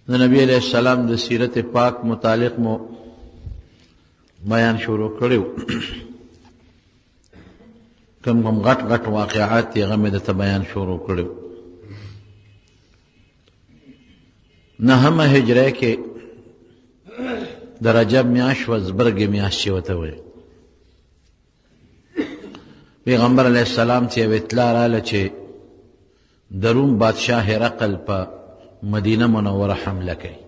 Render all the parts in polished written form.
د نبی علیہ السلام د سیرت پاک متعلق مو بیان شروع کړو. کوم غټ غټ واقعات یې هغه مې درته بیان شروع کړو. 9 هجره کې د رجب میاشت و زبرګې میاشت چې ورته وایي، پیغمبر علیه السلام ته یو اطلاع راغله چې د روم بادشاه هرقل په مدینه منوره حمله کوي.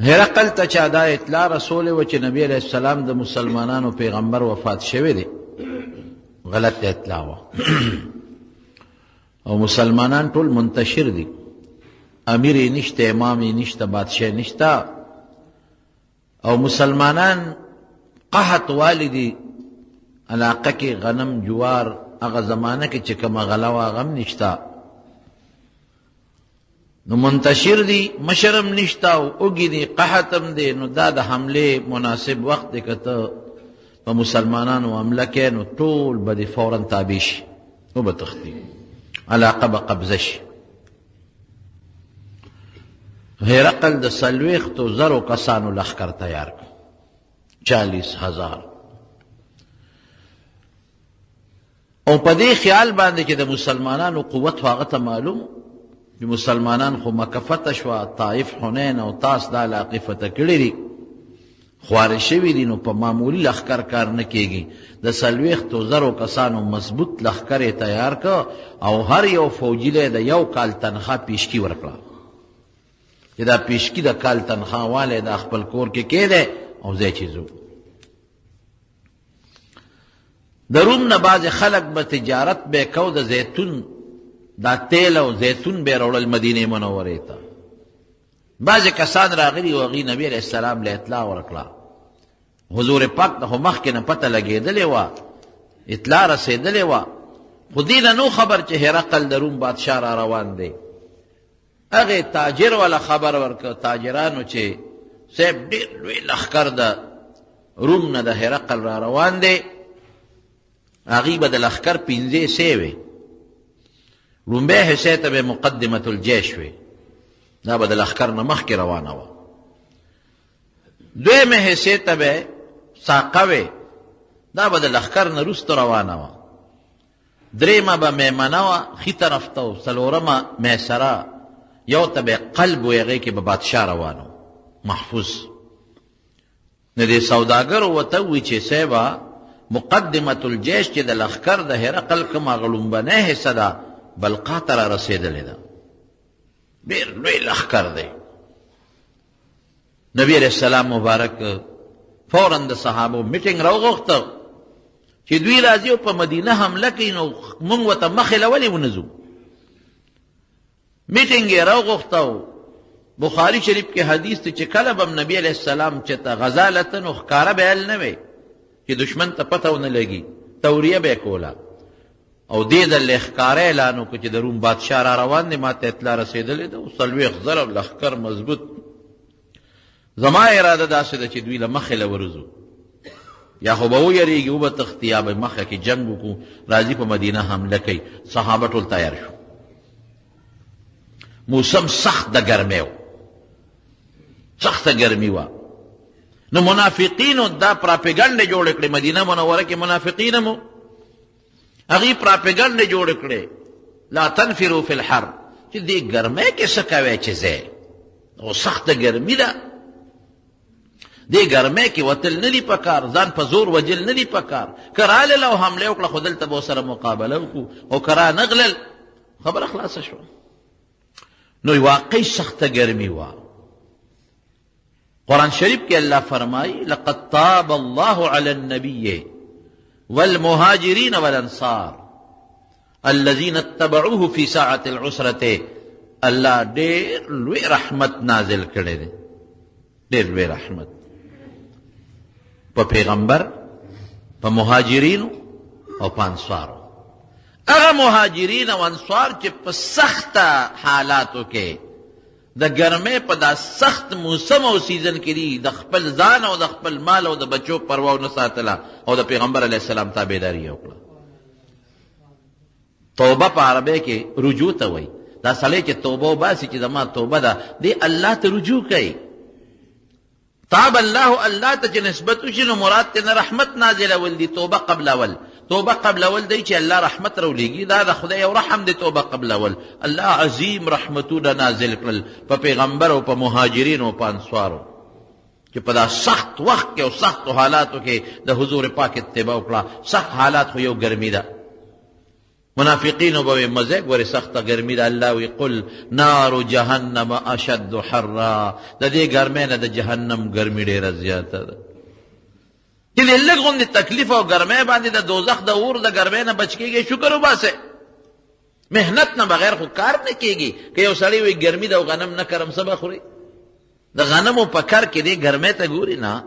هرقل ته چا دا اطلاع رسولې وه چې نبی علیه السلام د مسلمانانو پیغمبر وفات شوی دی، غلط اطلاع وه او مسلمانان ټول منتشر دي، امیر یې نشته، امام یې نشته، بادشاه نشته، او مسلمانان قحط والدي علاقه کې غنم جوار هغه زمانه کې چې کومه غله وه هغه هم نشته، نو منتشر دي، مشرم نشته او اوږي دي، قحط هم دی، نو دا د حملې مناسب وخت دی که ته په مسلمانانو حمله کوې نو ټول به دې فورا تابع شي او به تښتي، علاقه به قبضه شي. هرقل د 40,000 کسانو لښکر تیار کړ، 40,000، او په دې خیال باندې چې د مسلمانانو قوت هغه ته معلوم، چې مسلمانان خو مکه فتح شوه، طائف، حنین او طاس دا علاقې فتح کړي دي، خوارې شوي دي، نو په معمولي لښکر کار نه کېږي. د 40,000 کسانو مضبوط لښکر یې تیار کړ او هر یو فوجي له د 1 کال تنخوا پیشکي ورکړه، چې دا پیشکي د کال تنخوا والی دا خپل کور کې کېدی او ځای چې ځو. د روم نه بعضې خلک به تجارت به کو، د زیتون دا تیل او زیتون به راوړل مدینې منورې ته. بعضې کسان راغلي و، هغوی نبي علیه السلام له اطلاع ورکړه، حضور پاک ته خو مخکې نه پته لګېدلې وه، اطلاع رسېدلې وه، خو دې نه نو خبر چې هرقل د روم بادشاه را روان دی. هغې تاجر والا خبر ورکړه تاجرانو چې صاحب ډېر لوی لښکر د روم نه د هرقل را روان دی. هغوی به د لښکر 5 حصې وې، لومبۍ حصې ته به مقدمة الجیش وې، دا به د لښکر نه مخکې روانه وه. دویمې حصې ته به ساقه وې، دا به د لښکر نه وروسته روانه وه. درېیمه به میمنه وه، ښي طرف ته، او څلورمه میسره، یو ته به قلب وې، هغې کې به بادشاه روان و محفوظ. نو دې سوداګرو ورته ووایي چې صاحبه مقدمة الجیش چې د لښکر د هرقل کومه هغه لومبنۍ حصه ده بلقا ته را رسېدلې ده، ډېر لوی لښکر دی. نبی علیه السلام مبارک فوراً د صحابو میټینګ راوغوښته چې دوی راځي او په مدینه حمله کوي، نو موږ ورته مخې له ولې ونه ځو؟ میټینګ یې راوغوښته. بخاري شریف کې حدیث دی چې کله به نبی علیه السلام چې ته غزا لته نو ښکاره به نه وی چې دشمن ته پته ونه لګي، توریه به کوله، او دې ځل ښکاره اعلان وکړو چې د روم بادشاه را روان دی، ما ته اطلاع رسېدلې ده، 40,000 لښکر مضبوط. زما اراده داسې ده چې دوی له مخې له ورځو، یا خو به ویرېږي او به تښتي، یا به مخه کې جنګ وکړو، راځي په مدینه حمله کوي. صحابه ټول تیار شو. موسم سخت د ګرمۍ و، سخته ګرمي وه. نو منافقینو دا پراپیګنډې جوړې کړې، مدینه منوره کې منافقین هم هغوی پراپیګنډې جوړې کړې، لا تنفروا فی الحر، چې دې ګرمۍ کې څه کوی چې ځئ، او سخته ګرمي ده، دې ګرمۍ کې وتل نه دي پکار، ځان په زور وجل نه دي پکار. که رالل او حمله وکړه خو دلته به ورسره مقابله وکړو، او که رانغلل خبره خلاصه شوه. نو واقعي سخته ګرمي وه. قرآن شریف کې الله فرمایي لقد تاب الله علی النبی والمهاجرین والانصار الذین اتبعوه فی ساعة العسرة. الله ډېر لوی رحمت نازل کړی دی، ډېر لوی رحمت په پیغمبر، په مهاجرینو او په انصارو. هغه مهاجرین او انصار چې په سخته حالاتو کې د ګرمۍ په دا سخت موسم او سیزن کې دي، د خپل ځان او د خپل مال او د بچو پروا نه ساتله او د پیغمبر علیه السلام تابعداري وکړه. توبه په عربی کې رجوع ته وایي. دا سړی چې توبه وباسي چې زما توبه ده دی الله ته رجوع کوي. تاب الله، الله ته چې نسبت وشي نو مراد ته نه رحمت نازلول دي، توبه قبلول. توبه قبلول دی چې الله رحمت راولېږي، دا د خدای یو رحم دی. توبه قبلول الله عظیم رحمتونه نازل کړل په پیغمبر او په مهاجرین او په انصارو چې په دا سخت وخت کې او سختو حالاتو کې د حضور پاک اتباع وکړه. سخت حالات خو یو ګرمي ده، منافقینو به مزه ګورې سخته ګرمي ده. الله وی قل نار جهنم اشد حرا، د دې ګرمۍ نه د جهنم ګرمي ډېره زیاته ده. چې د لږ غوندې تکلیف او ګرمۍ باندې د دوزخ د اور د ګرمۍ نه بچ کېږي، شکر وباسئ. محنت نه بغیر خو کار نه کېږي. که یو سړی وي ګرمي ده او غنم نه کرم څه به خوري؟ د غنمو په کر کې دی ګرمۍ ته ګوري نه،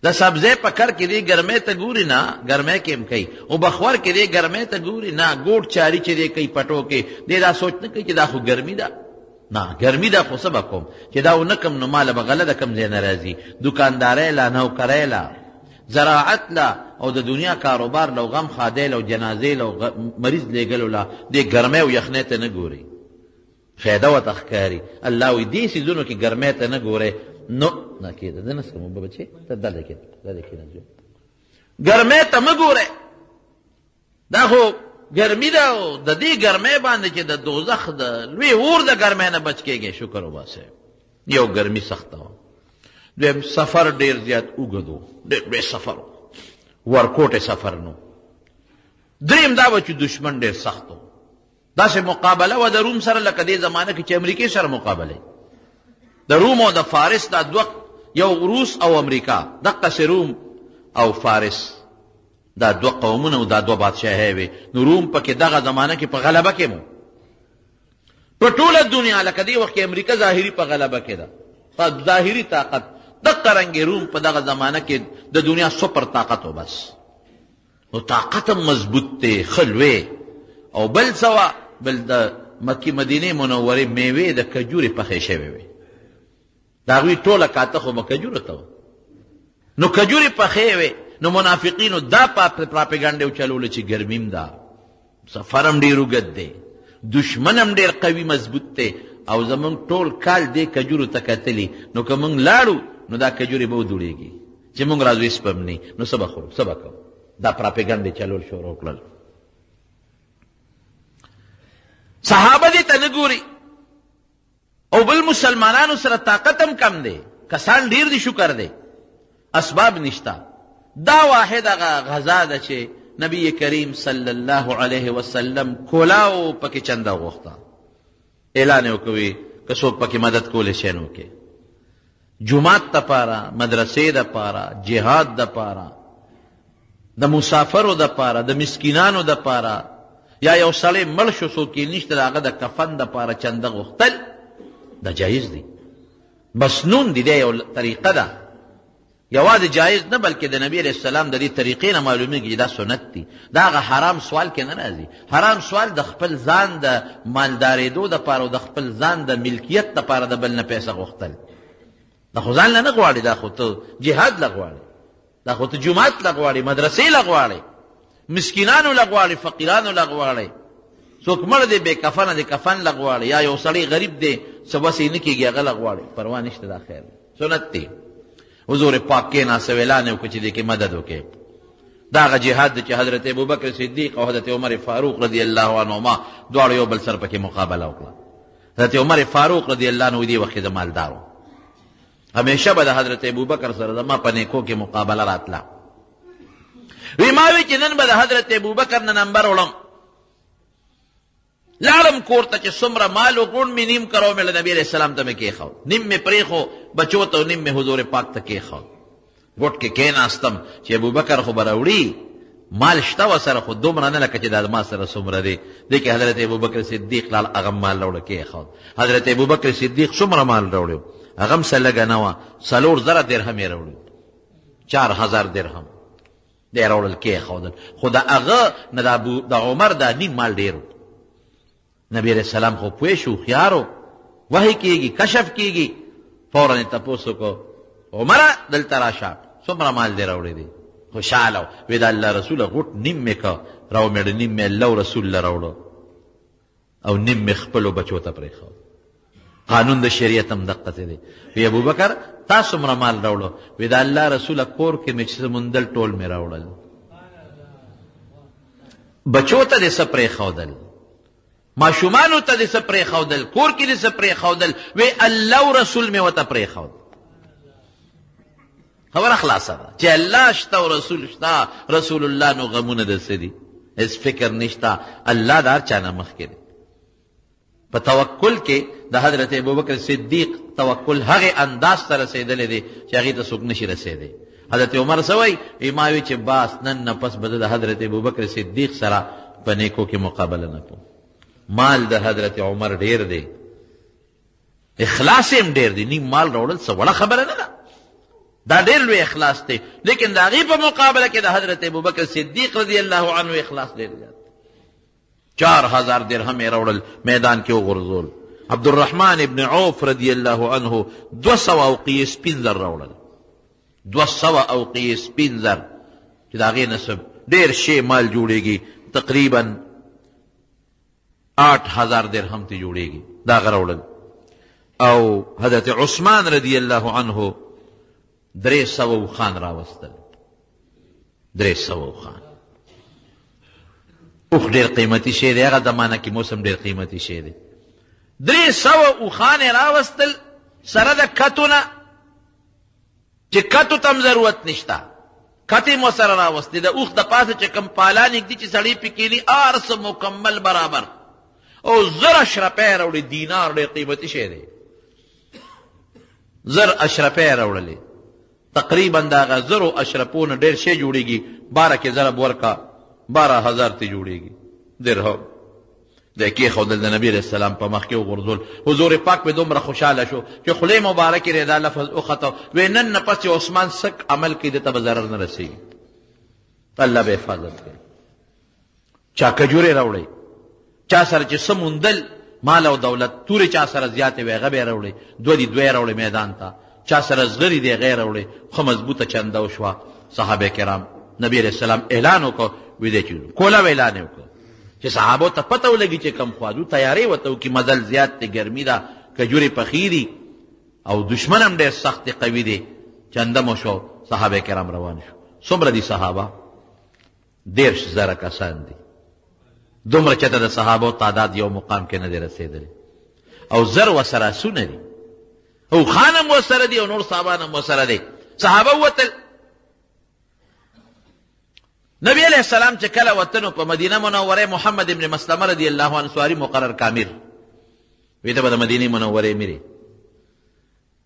د سبزۍ په کر کې دی ګرمۍ ته ګوري نه، ګرمۍ کې هم کوي. او بخور کې دی ګرمۍ ته ګوري نه، ګوټ چاري چې دی کوي پټو کې دی دا سوچ نه کوي چې دا خو ګرمي ده. نه ګرمي ده خو څه به کوم چې دا ونه کم نو ماله به غله د کم ځای نه راځي. دوکاندارۍ له، نوکرۍ له، زراعت له او د دنیا کاروبار له، غم خادۍ له، جنازې له، مریض لیږلو له، دې ګرمۍ او یخنۍ ته نه ګوري، فایده ورته ښکاري. الله وایي دې څیزونو کې ګرمۍ ته نه ګورئ نو نه کېده. زه نه څکم بچې، ته دلته کېنه، ګرمۍ ته مه ګورئ. دا خو ګرمي ده او د دې ګرمۍ باندې چې د دوزخ د لوی اور د ګرمۍ نه بچ کېږي، شکر وباسئ. یو ګرمي سخته وه. دویم سفر ډېر زیات اوږد و، ډېر لوی سفر و، ورکوټې سفر نو. دریم دا و چې دشمن ډېر سخت و. داسې مقابله وه د روم سره لکه دې زمانه کې چې امریکې سره مقابله د روم او د فارس. دا دوه، یو روس او امریکا، دقسې روم او فارس دا دوه قومونه او دا دوه بادشاهۍ وې. نو روم پکې دغه زمانه کې په غلبه کې مو په ټوله دنیا، لکه دې وخت کې امریکا ظاهري په غلبه کې ده، په ظاهري طاقت. دقه رنګې روم په دغه زمانه کې د دنیا سپر طاقت و بس. نو طاقت هم مضبوط دی، ښه لوی. او بل څه وه، بل د مکې مدینې منورې میوې د کجورې پخې شوې وې. د هغوی ټوله کاته خو به کجورو ته وه. نو کجورې پخې وې. نو منافقینو دا پراپیګنډې وچلوله چې ګرمیم ده، سفر هم ډېر اوږد دی، دشمن هم ډېر قوي مضبوط دی، او زمونږ ټول کال دې کجورو ته کتلي. نو که موږ لاړو نو دا کجورې به ودوړېږي چې موږ راځو هېڅ به هم نه، نو څه به خورو څه به کوو. دا پراپیګنډې چلول شروع کړل. صحابه دې ته نه ګوري. او بل مسلمانانو سره طاقت هم کم دی، کسان ډېر دي، شکر دی، اسباب نشته. دا واحد هغه غذا ده چې نبی کریم صلی الله علیه وسلم کولاو پکې چنده غوښته، اعلان یې وکوي که څوک پکې مدد کولی شي نو وکړي. جومات دپاره، مدرسې دپاره، جهاد دپاره، د مسافرو دپاره، د مسکینانو دپاره، یا یو سړی مړ شو څوک یې نشته د هغه د کفن دپاره چنده غوښتل، دا جایز دی، مسنون دی. دا یو طریقه ده، یوازې جایز نه بلکې د نبی علیه السلام د دې طریقې نه معلومیږي چې دا سنت دی. دا هغه حرام سوال کې نه راځي. حرام سوال د خپل ځان د مالدارېدو دپاره او د خپل ځان د ملکیت دپاره د بل نه پیسه غوښتل، دا خو ځان له نه غواړي، دا خو ته جهاد له غواړي، دا خو ته جومات له غواړي، مدرسې له غواړي، مسکینانو له غواړي، فقیرانو له غواړي. څوک مړ دی بې کفنه دی، کفن له غواړي، یا یو سړی غریب دی څه وس یې نه کېږي هغه له غواړي، پروا نشته، دا خیر سنت دی. حضور پاک کېناسته اعلان یې وکړو چې دې کې مدد وکړي. دا هغه جهاد دی چې حضرت ابوبکر صدیق او حضرت عمر فاروق رضی الله عنهما دواړو یو بل سره پکې مقابله وکړه. حضرت عمر فاروق رضی الله عنه دې وخت کې د مالدار و، همیشه به د حضرت ابوبکر سره زما په نیکو کې مقابله راتله. وی ما وی چې نن به د حضرت ابوبکر نه نمبر وړم، لاړم کور ته چې څومره مال و غونډ مې نیم کرو مې له نبي علیه السلام ته مې کېښود، نیم مې پرېښو بچو ته او نیم مې حضور پاک ته کېښود. ګوټ کې کېناستم چې ابوبکر خو به راوړي، مال شته ورسره خو دومره نه لکه چې دا ما سره څومره دی. دې کې حضرت ابوبکر صدیق لاړ هغه مال راوړه کېښود. حضرت ابوبکر صدیق څومره مال راوړی، هغه هم څه لږه نه وه، 4,000 درهم یې راوړي، 4,000 درهم دی راوړل کېښودل. خو د هغه نه د عمر دا نیم مال ډېر و. نبی علیہ السلام خو پوه شو، خیارو وحی کېږي، کشف کېږي، فوراً یې تپوس وکړو عمره دلته راشه، څومره مال دی راوړی دی؟ خوشحاله و، وی د الله رسوله غوټ نیم مې که راومېړه، نیم مې الله رسول له راوړو. او نیم مې خپلو بچو ته پرېښود. قانون د شریعت هم دقسې دی. وی ابوبکر تا څومره مال راوړو؟ وی د الله رسوله کور کې مې چې موندل ټول مې راوړل. بچو ته دې څه پرېښودل؟ ماشومانو ته دې څه پرېښودل؟ کور کې دې څه پرېښودل؟ وی الله او رسول مې ورته پرېښود. خبره خلاصه ده چې الله شته او رسول شته، رسول الله نو غمونه د څه دي؟ هېڅ فکر نشته. الله د هر چا نه مخکې دی. په توکل کې د حضرت ابوبکر صدیق توکل هغې انداز ته رسېدلی دی چې هغې ته څوک نشي رسېدی. حضرت عمر څه وایي؟ ما وی چې باس نن نه پس به د حضرت ابوبکر صدیق سره په نیکو کې مقابله نه کوم. مال د حضرت عمر ډېر دی، اخلاص هم ډېر دی. نیم مال راوړل څه وړه خبره نه ده، دا ډېر لوی اخلاص دی. لیکن د هغې په مقابله کې د حضرت ابوبکر صدیق رضی الله عنه اخلاص ډېر زیات. 4000 درهم یې راوړل، میدان کې وغورځول. عبدالرحمن ابن عوف رضی الله عنه 200 اوقیې سپین زر راوړل. 200 اوقیې سپین زر چې د هغې نه ډېر شی مال جوړېږي، تقریبا 8000 درهم ته جوړېږي، دا هغه راوړل. او حضرت عثمان رضی الله عنه 300 اوښان راوستل. 300 اوښان. اوښ ډېر قیمتي شی دی، هغه زمانه کې موسم ډېر قیمتي شی دی. 300 اوښان یې راوستل سره د کتو نه، چې کتو ته هم ضرورت نشته. کتې مو سره راوستې، د اوښ د پاسه چې کوم پالان ایږدي چې سړی پې کښېني هر څه مکمل برابر. او 1000 اشرفۍ راوړې. دینار ډېر قیمتي شی دی. 1000 اشرفۍ راوړلې. تقریبا د هغه 1000 اشرفو نه ډېر شی جوړېږي. 12 کې ضرب ورکه 12000 ته جوړېږي درهم. د کېښودل د نبي علیه السلام په مخ کې وغورځول. حضور پاک پې دومره خوشحاله شو چې خولې مبارکې رې دا لفظ وخته. وی نن نه پس چې عثمان سک عمل کوي ده ته به ضرر نه رسېږي، الله به حفاظت کوي. چا کجورې راوړئ، چا سره چې څه موندل مال او دولت، تورې چا سره زیاتې وې هغه به یې راوړئ. 2 دي 2 یې راوړئ میدان ته. چا سره زغرې دی هغه یې راوړئ. ښه مضبوطه چنده وشوه. صحابه کرام نبی علیه السلام اعلان وکړ، وی دی چې کوله اعلان یې وکړ چې صحابو ته پته ولګي چې کم خوا ځو، تیارې ورته وکړي. مزل زیات دی، ګرمي ده، کجورې پخې دي او دشمن هم ډېر سخت قوي دی. چنده مو شو، صحابه کرام روان شو. څومره دي صحابه؟ 10000 کسان دي. دومره چېرته د صحابو تعداد یو مقام کې نه دی رسېدلی. او 1000 ورسره آسونه دي، اوښان هم ورسره دي، او نور صحابان هم ورسره دي. صحابه ووتل. نبی علیہ السلام چې کله وطنو په مدینه منوره، محمد ابن مسلمه رضی الله عنه سواری مقرر کامر وی ته به د مدینې منورې میرې.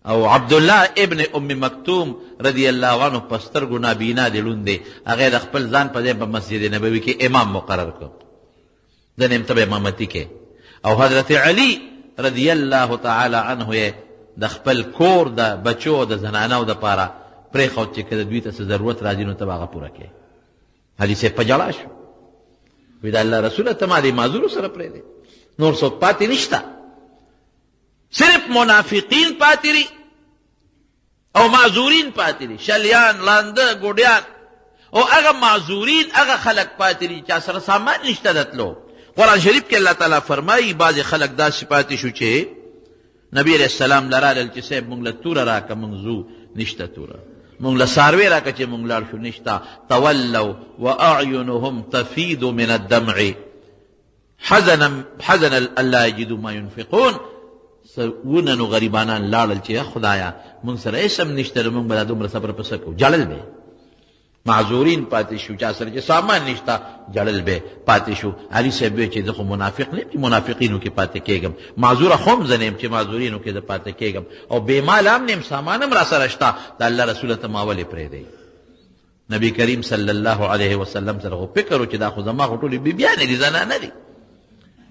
او عبدالله ابن ام مکتوم رضی الله عنه په سترګو نابینا دی، لوند دی. هغه د خپل ځان په ځای په مسجد نبوي کې امام مقرر کړ، د نیم ته به امامتي کې. او حضرت علی رضی الله تعالی عنه د خپل کور د بچو د زنانو دپاره پرېښود چې که د دوی ته څه ضرورت راځي نو ته به هغه پوره کړې. علي صاحب په ژړا شو، وی د الله رسوله ته ما دې معذورو سره پرېږدې، نور څوک پاتې نشته، صرف منافقین پاتې دي او معذورین پاتې دي، شلیان، لانده، ګوډیان. او هغه معذورین هغه خلک پاتې دي چا سره سامان نشته د تلو. قرآن شریف کې الله تعالی فرمایي بعضې خلک داسې پاتې شو چې نبی علیه السلام لرالل چې صاحب مونږ له توره راکه، مونږ ځو، نشته توره. مونږ له څاروی راکه چې مونږ لاړ شو، نشته. تولوا واعینهم تفیض من الدمع حزنا الا یجدوا ما ينفقون. وننو غریبانان لاړل چې خدایا مونږ سره اسم نشته، مونږ به دا دومره صبر پسه کوو. جړل به معذورین پاتې شو، چا سره چې سامان نشته جړل به پاتې شو. علي صاحب وی چې زه خو منافق نه یم چې منافقینو کې پاتې کېږم، معذوره خو هم زه نه یم چې معذورینو کې زه پاتې کېږم، او بې ماله هم نه یم، سامان هم را سره شته. د الله رسوله ته ما ولې پرېږدئ؟ نبي کریم صلی الله علیه وسلم سره خو فکر و چې دا خو زما خو ټولې بیبیانې دي، زنانه دي،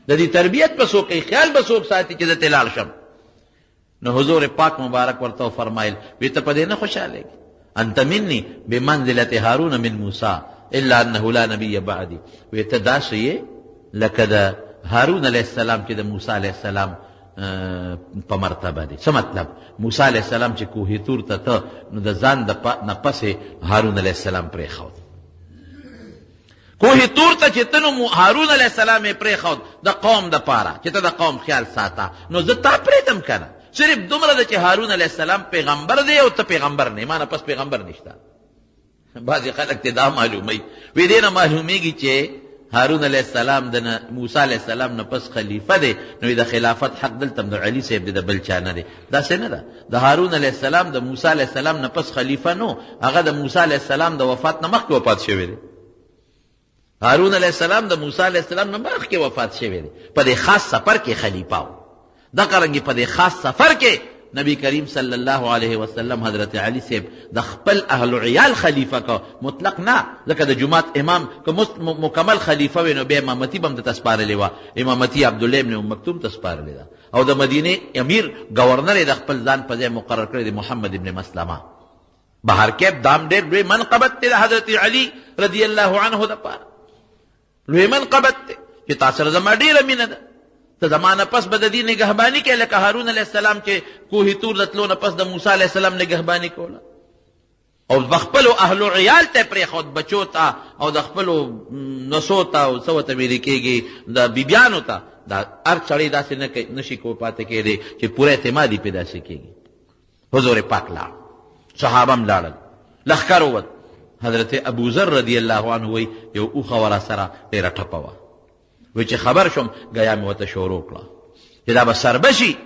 د دې تربیت به څوک کوي، خیال به څوک ساتي چې زه ترې لاړ شم. نو حضور پاک مبارک ورته وفرمایل، وی ته په دې نه خوشحالېږي؟ انت مني بمنزلة هارون من موسى الا انه لا نبي بعدي. وی ته داسې یې لکه د هارون علیه السلام چې د موسی علیه السلام په مرتبه دی. څه مطلب؟ موسی علیه السلام چې کوه طور ته نو د ځان نه پسې هارون علیه السلام پرېښود. کوه تور ته چې ته نو هارون علیه السلام یې پرېښود د قوم د پاره چې ته د قوم خیال ساته، نو زه تا پرېږدم که نه. صرف دومره ده چې هارون علیه السلام پیغمبر دی او ته پیغمبر نه، ما نه پس پیغمبر نشته. بعضې خلک ته دا معلوموي، وی دې نه معلومېږي چې هارون علیه السلام د موسی علیه السلام نه پس خلیفه دی، نو د خلافت حق دلته د علي صاحب دی، د بل چا نه دی. داسې نه ده. د هارون علیه السلام د موسی علیه السلام نه پس خلیفه نو، هغه د موسی علیه السلام د وفات نه مخکې وفات شوی دی. هارون علیه السلام د موسی علیه السلام نه مخکې وفات شوی دی، په دې خاص سفر کې خلیفه و. دغه رنګې په دې خاص سفر کې نبی کریم صلی الله علیه وسلم حضرت علی صاحب د خپل اهل عیال خلیفه کو، مطلق نه، ځکه د جماعت امام که مکمل خلیفه وي نو بیا امامتي به هم ته سپارلې وه، امامتي عبدالله ابن ام مکتوم ته سپارلې ده. او د مدینې امیر ګورنر یې د خپل ځان په ځای مقرر کړی دی محمد ابن مسلمه. بهر کیب دام ډېر لوی منقبت دی د حضرت علي رضی الله عنه دپاره، لوی منقبت دی چې تا سره زما ډېره مینه ده، ته زما نه پس به د دې نګهباني کوې لکه هارون علیه السلام چې کوه تور د تلو نه پس د موسی علیه السلام نګهباني کوله، او د خپلو اهلو عیال ته پرېښود، بچو ته او د خپلو نسو ته او څه ورته ویلې کېږي د بیبیانو ته. دا هر سړی داسې نشي پاتې کېدی چې پوره اعتمادي پې داسې کېږي. حضور پاک لاړ، صحابه هم لاړل، لښکر ووت. حضرت ابوذر رضی الله عنه وی یو اوښه ورا سره ډېره ټپه وه، وی چې خبر شم ګیا مې ورته شروع کړه چې دا به سربه شي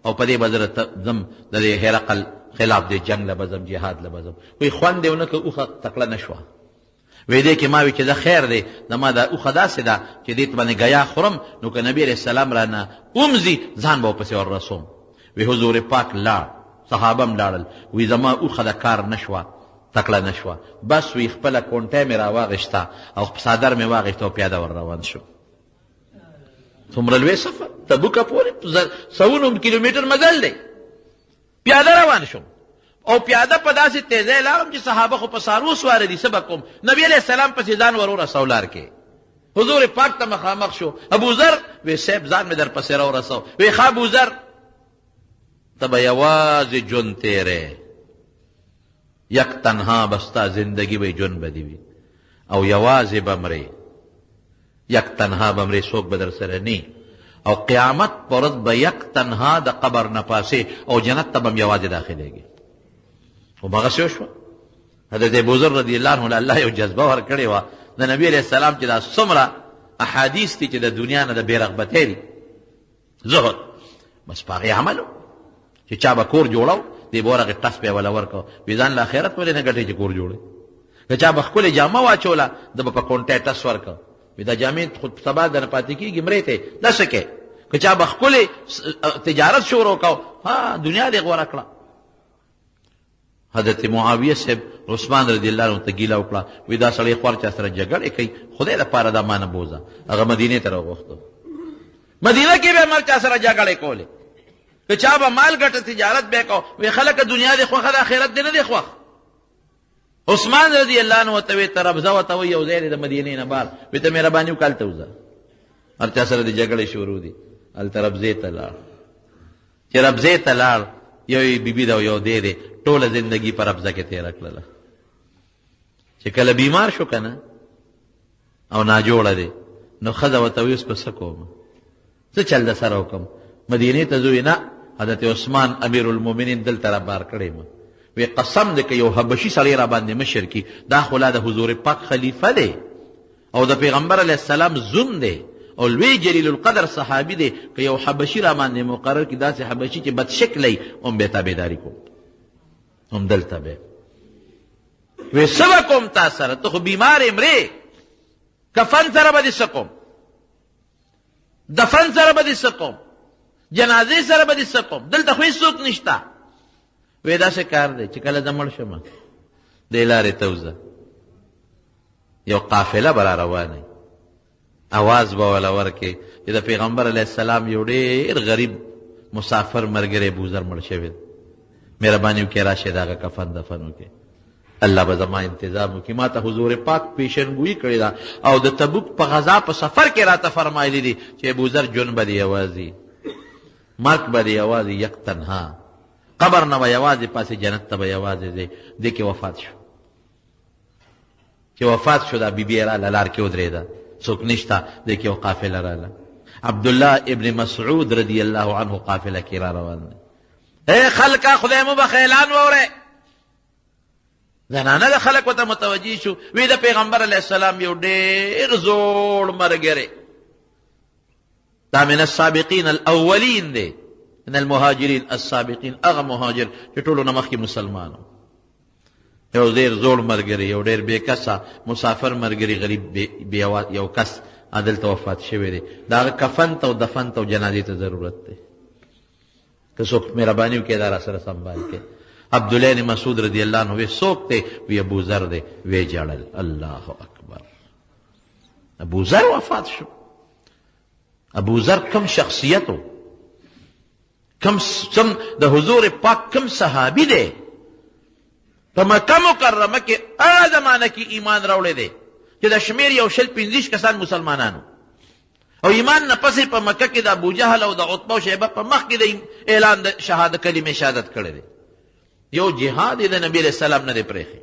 او په دې به زه ځم د دې هرقل خلاف دې جنګ له به ځم، جهاد له به ځم. وی خوند دې ونه کړه، اوښه تکړه نه شوه. وی دې کې ما وی چې دا خیر دی، زما دا اوښه داسې ده چې دې ته باندې ګیا خورم، نو که نبي علیه السلام رانه ومځي ځان به ورپسې ور رسوم. وی حضور پاک لاړ، صحابه هم لاړل. وی زما اوښه د کار نه شوه، تکړه نه شوه، بس وی خپله کونټۍ مې راواغېسته او څادر مې واغېسته او پیاده ور روان شو. څومره لوی سفر، تبوکه پورې سوونه کیلومیټر مزل دی، پیاده روان شوم. او پیاده په داسې تیزۍ لاړم چې صحابه خو په څاروو سواره دي، څه به کوم. نبي علیه السلام پسې ځان ور ورسو لار کې، حضور پاک ته مخامخ شو. ابوذر وی صاحب ځان مې در پسې راورسو. وی ښه ابوذر ته به یوازې ژوند تیرې، یک تنها به ستا زندګي به ژوند به دې وي او یوازې به مرې، یک تنها به مرې، څوک به در سره نه، او قیامت په ورځ به یک تنها د قبر نه پاسې او جنت ته به هم یوازې داخلېږي. هماغسې وشوه. حضرت ابوذر رضی الله عنه الله یو جذبه ورکړې وه د نبي علیه السلام چې دا څومره احادیث دي چې د دنیا نه د بې رغبتۍ دي، زهد، بس په هغې عمل و چې چا به کور جوړو دې به ورغې ټس به یې وله ورکړو، وي ځان له آخرت ولې نه ګټې چې کور جوړې. که چا به ښکلې جامه واچوله ده به په کونټۍ ټس ورکړ، وي دا جامې خو سبا د نه پاتې کېږي، مرې ته داسې کې. که چا به ښکلې تجارت شروع کو، ها دنیا دې غوره کړه. حضرت معاویه صاحب عثمان رضی الله عنه ته ګیله وکړه، وی دا سړی خور چا سره جګړې کوي، خدای دپاره دا ما نه بوځه. هغه مدینې ته راوغوښتو، مدینه کې به مال چا سره جګړې کولې، که چا به مال ګټه تجارت به کو، وی خلکه دنیا دې خوښه ده آخرت دې نه دی خوښ. عثمان رضی الله عنه ورته وی ته ربضه ورته وایي یو ځای دی د مدینې نه بهر، وی ته مهرباني وکړه هلته وځه، هر چا سره دې جګړې شروع دي. هلته ربضې ته لاړ، چې ربضې ته لاړ، یو یې بیبي ده او یو دی دی، ټوله زندگی پر ربضه کې تېره کړله. چې کله بیمار شو که نه او ناجوړه دی، نو ښځه ورته وایي اوس به څه کوم، څه چل د سره وکړم، مدینې ته ځو. نه، حضرت عثمان امیر المؤمنین دلته را بار کړی ما، وی قسم دی که یو حبشي سړی را باندې مشر کي، دا خو لا د حضور پاک خلیفه دی او د پیغمبر علیه السلام زوم دی او لوی جلیل القدر صحابي دی، که یو حبشي را باندې مقرر کي، داسې حبشي چې بد شکلی هم به تابعداري کوم، هم دلته به وی څه به کوم تا سره، ته خو بیمار یې مرې، کفن سره به دې څه کوم، دفن سره به دې څه کوم، جنازې سره به دې څه کوم، دلته خو هېڅوک نشته. وی داسې کار دی چې کله زه مړ شم دې لارې ته وځه، یو قافله به را روانه، اواز به وله ورکې چې د پیغمبر علیه السلام یو ډېر غریب مسافر ملګری ابوذر مړ شوی دی، مهرباني وکړئ راشئ د هغه کفن دفن وکړئ، الله به زما انتظام وکړي. ما ته حضور پاک پیشنګویي کړې ده او د تبوک په غذا په سفر کې راته فرمایلی دي چې ابوذر جون به دې یوازې، مرګ به دې یوازې، یک تنها، قبر نه به یوازې پاسې، جنت ته به یوازې ځې. دې کې وفات شو. چې وفات شو دا بیبي راله لار کې ودرېده څوک نشته دې کې یو قافله راله عبدالله ابن مسعود رضی الله عنه قافله کې را روان دی اے خلکه خدای مو به اعلان واورئ زنانه د خلک ورته متوجه شو وی د پیغمبر علیه السلام یو ډېر زوړ ملګری دا من السابقین الاولین دی من المهاجرین السابقین هغه مهاجر چې ټولو نه مخکې مسلمانو یو ډېر زوړ ملګری یو ډېر بېکسه مسافر ملګري غریب یو کس دلته وفات شوی دی د هغه کفن ته او دفن ته او جنازې ته ضرورت دی که څوک مهرباني وکړي دا راسره سنبال کړي عبدالله بن مسعود رضی الله عنه وی څوک دی وی ابو ذر دی وی جړل الله اکبر ابو ذر وفات شو ابو ذر کم شخصیت و کم د حضور پاک کم صحابي دی په مکه مکرمه کې هغه زمانه کې ایمان راوړی دی چې د شمیر یو شل 50 کسان مسلمانانو او ایمان نه پسې په مکه کې د ابو جهل او د عتبه او شیبه په مخ کې د اعلان د شهادت کلمې شهادت کړی دی یو جهاد د نبی علیہ السلام نه دی پرېښی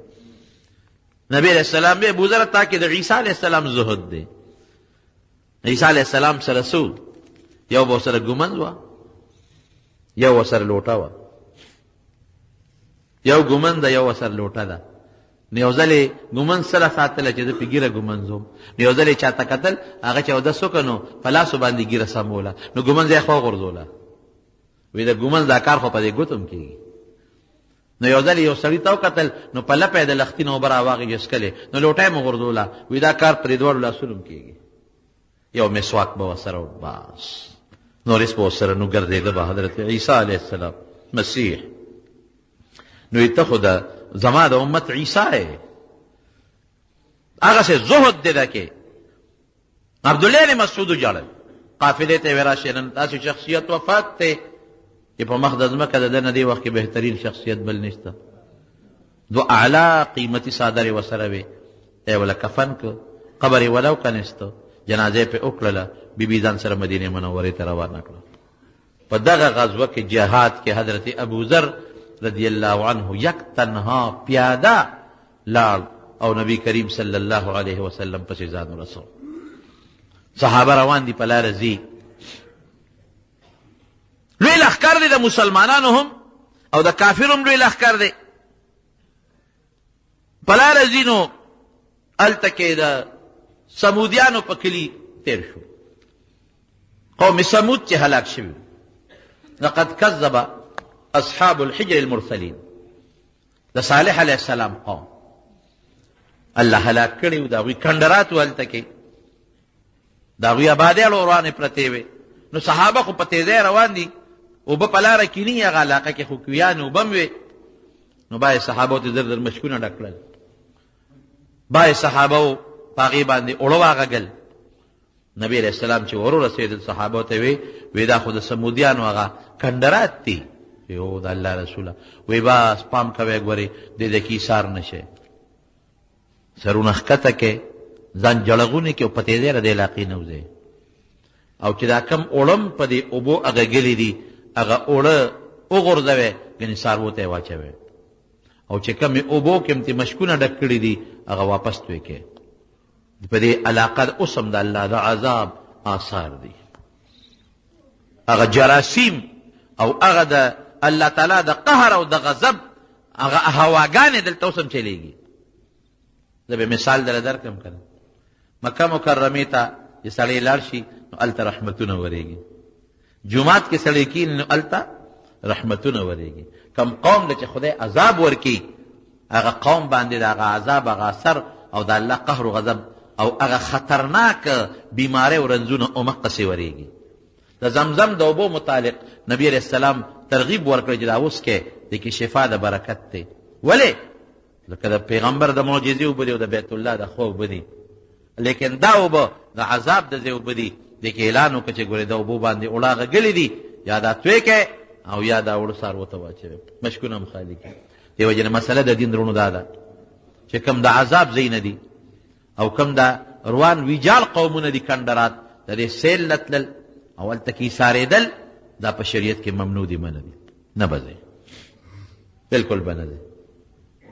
نبی علیہ السلام به ابو ذر ته کې د عیسی علیہ السلام زهد دی عیسی علیہ السلام سره سود یو به سره ګمنځ وه یو سره لوټه وه یو ګمن ده یو سره لوټه ده نو یو ځل یې ګمنځ سره ساتله چې زه پې ګیره ګمنځوم نو یو ځل یې چاته کتل هغه چې اودس وکړه نو په لاسو باندې ګیره سموله نو ګمنځ یې خوا غورځوله وی د ګمنځ دا کار خو په دې ګوتم کېږي نو یو ځل یو سړي ته وکتل نو په لپه یې د لختي نه اوبه راواغېږي څکلې نو لوټه یې مو غورځوله وی دا کار پرې دواړو لاسونو کېږي یو مسواک به ورسره و بس نور هېڅ به ورسره نو ګرځېده به حضرت عیسی علیه السلام مسیح نو ته خو د زما د امت عیسی یې هغسې زهد دی ده کې عبدالله بن مسعود وجړل قافلې ته یې ویې راشئ نن داسې شخصیت وفات دی چې په مخ د ځمکه د ده نه دې وخت کې بهترین شخصیت بل نشته دو اعلی قیمتي څادرې ورسره وې دی وله کفن که قبر یې ولو کنیسته جنازه پې وکړله بیبي ځان سره مدینې منورې ته روانه کړه په دغه غزوه کې جهاد کې حضرت ابو ذر رضی الله عنه یک تنها پیاده لاړ او نبی کریم صلی الله علیه وسلم پسې ځان ورسو صحابه روان دي په لاره ځي لوی لښکر دی د مسلمانانو هم او د کافر هم لوی لښکر دی په لاره ځي نو هلته کې د سمودیانو په کلي تیر شو قوم سمود چې هلاک شوي لقد کذب اصحاب الحجر المرسلین د صالح علیه السلام قوم الله هلاک کړي و د هغوی کنډرات و هلته کې د هغوی آبادیاړو ورانې پرتې وې نو صحابه خو په تیزۍ روان دي اوبه په لاره کیني هغه علاقه کې خو کویانې اوبه هم وې نو باید صحابو ته زر زر مشکونه ډک کړل باید صحابو په هغې باندې اوړه واغږل نبي علیه السلام چې ورورسېدل صحابو ته وی دا خو د سمودیانو هغه کنډرات دي یو د الله رسوله وی بس پام کوئ ګورې دې د کې ایثار نه شئ سرونه ښکته کې ځان جړغونې کې او په تیزۍ را د علاقې نه وځئ او چې دا کم اوړم په دې اوبو اغږلي دي هغه اوړه وغورځوئ ګنې څاروو ته یې واچوئ او چې کمې اوبو کې هم ترې مشکونه ډک کړي دي هغه واپس توی کړئ په دې علاقه اوس هم د الله د عذاب آثار دي هغه جراثیم او هغه د الله تعالی د قهر او د غضب هغه هواګانې دلته اوس هم چلیږي زه به مثال دله درکړم که نه مکه مکرمې ته چې سړی لاړ شي نو هلته رحمتونه ورېږي جومات کې سړی کښېني نو هلته رحمتونه ورېږي کم قوم ده چې خدای عذاب ورکړي هغه قوم باندې د هغه عذاب هغه اثر او د الله قهر و غضب او هغه خطرناک بیماری او رنځونه همقسې ورېږي د زمزم د اوبو متعلق نبی علیه السلام ترغیب ورکړی چې دا اوس کې د کې شفا د برکت دی ولې لکه د پیغمبر د معجزې اوبه دي او د بیت الله د ښه اوبه دي لیکن دا اوبه د عذاب د ځای اوبه دي دې کې اعلان وکړه چې ګورې د اوبو باندې اوړه غږلي دي یا دا توی کړئ او یا دا اوړه څاروو ته واچوئ مشکونه هم خالي کړي دې وجې نه مسله د دین درونو دا ده چې کم د عذاب ځای نه دي او کم دا روان ویجال قومونه دي کنډرات د دې سیل نه تلل او هلته کې ایسارېدل دا په شریعت کې ممنوع دي منع دي نه به ځئ بالکل به نه ځئ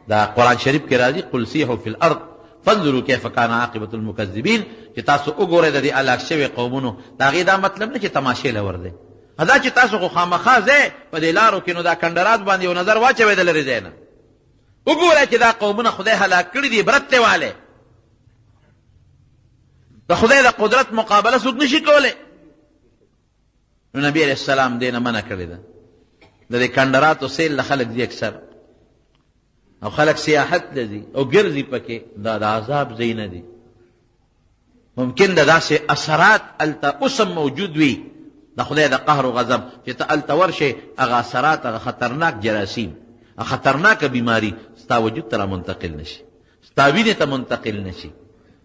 دا قرآن شریف کې راځي قل سیحوا فی الارض فانظروا کیف کان عاقبة المکذبین چې تاسو وګورئ د دې هلاک شوي قومونو د هغې دا مطلب نه چې تماشې لور دی دا چې تاسو خو خامخا ځئ په دې لارو کې نو دا کنډرات باندې یو نظر واچوئ د لرې ځای نه وګورئ چې دا قومونه خدای هلاک کړي دي عبرت دی والی د خدای د قدرت مقابله څوک نشي کولی نو نبی علیه السلام دې نه منع کړې ده د دې کنډراتو سیل له خلک دي اکثر او خلک سیاحت له ځي او ګرځي پکې دا د عذاب ځای نه دي ممکن د داسې اثرات هلته اوس هم موجود وي د خدای د قهر و غضب چې ته هلته ورشې هغه اثرات هغه خطرناک جراثیم هغه خطرناکه بیماري ستا وجود ته را منتقل نشي ستا وینې ته منتقل نشي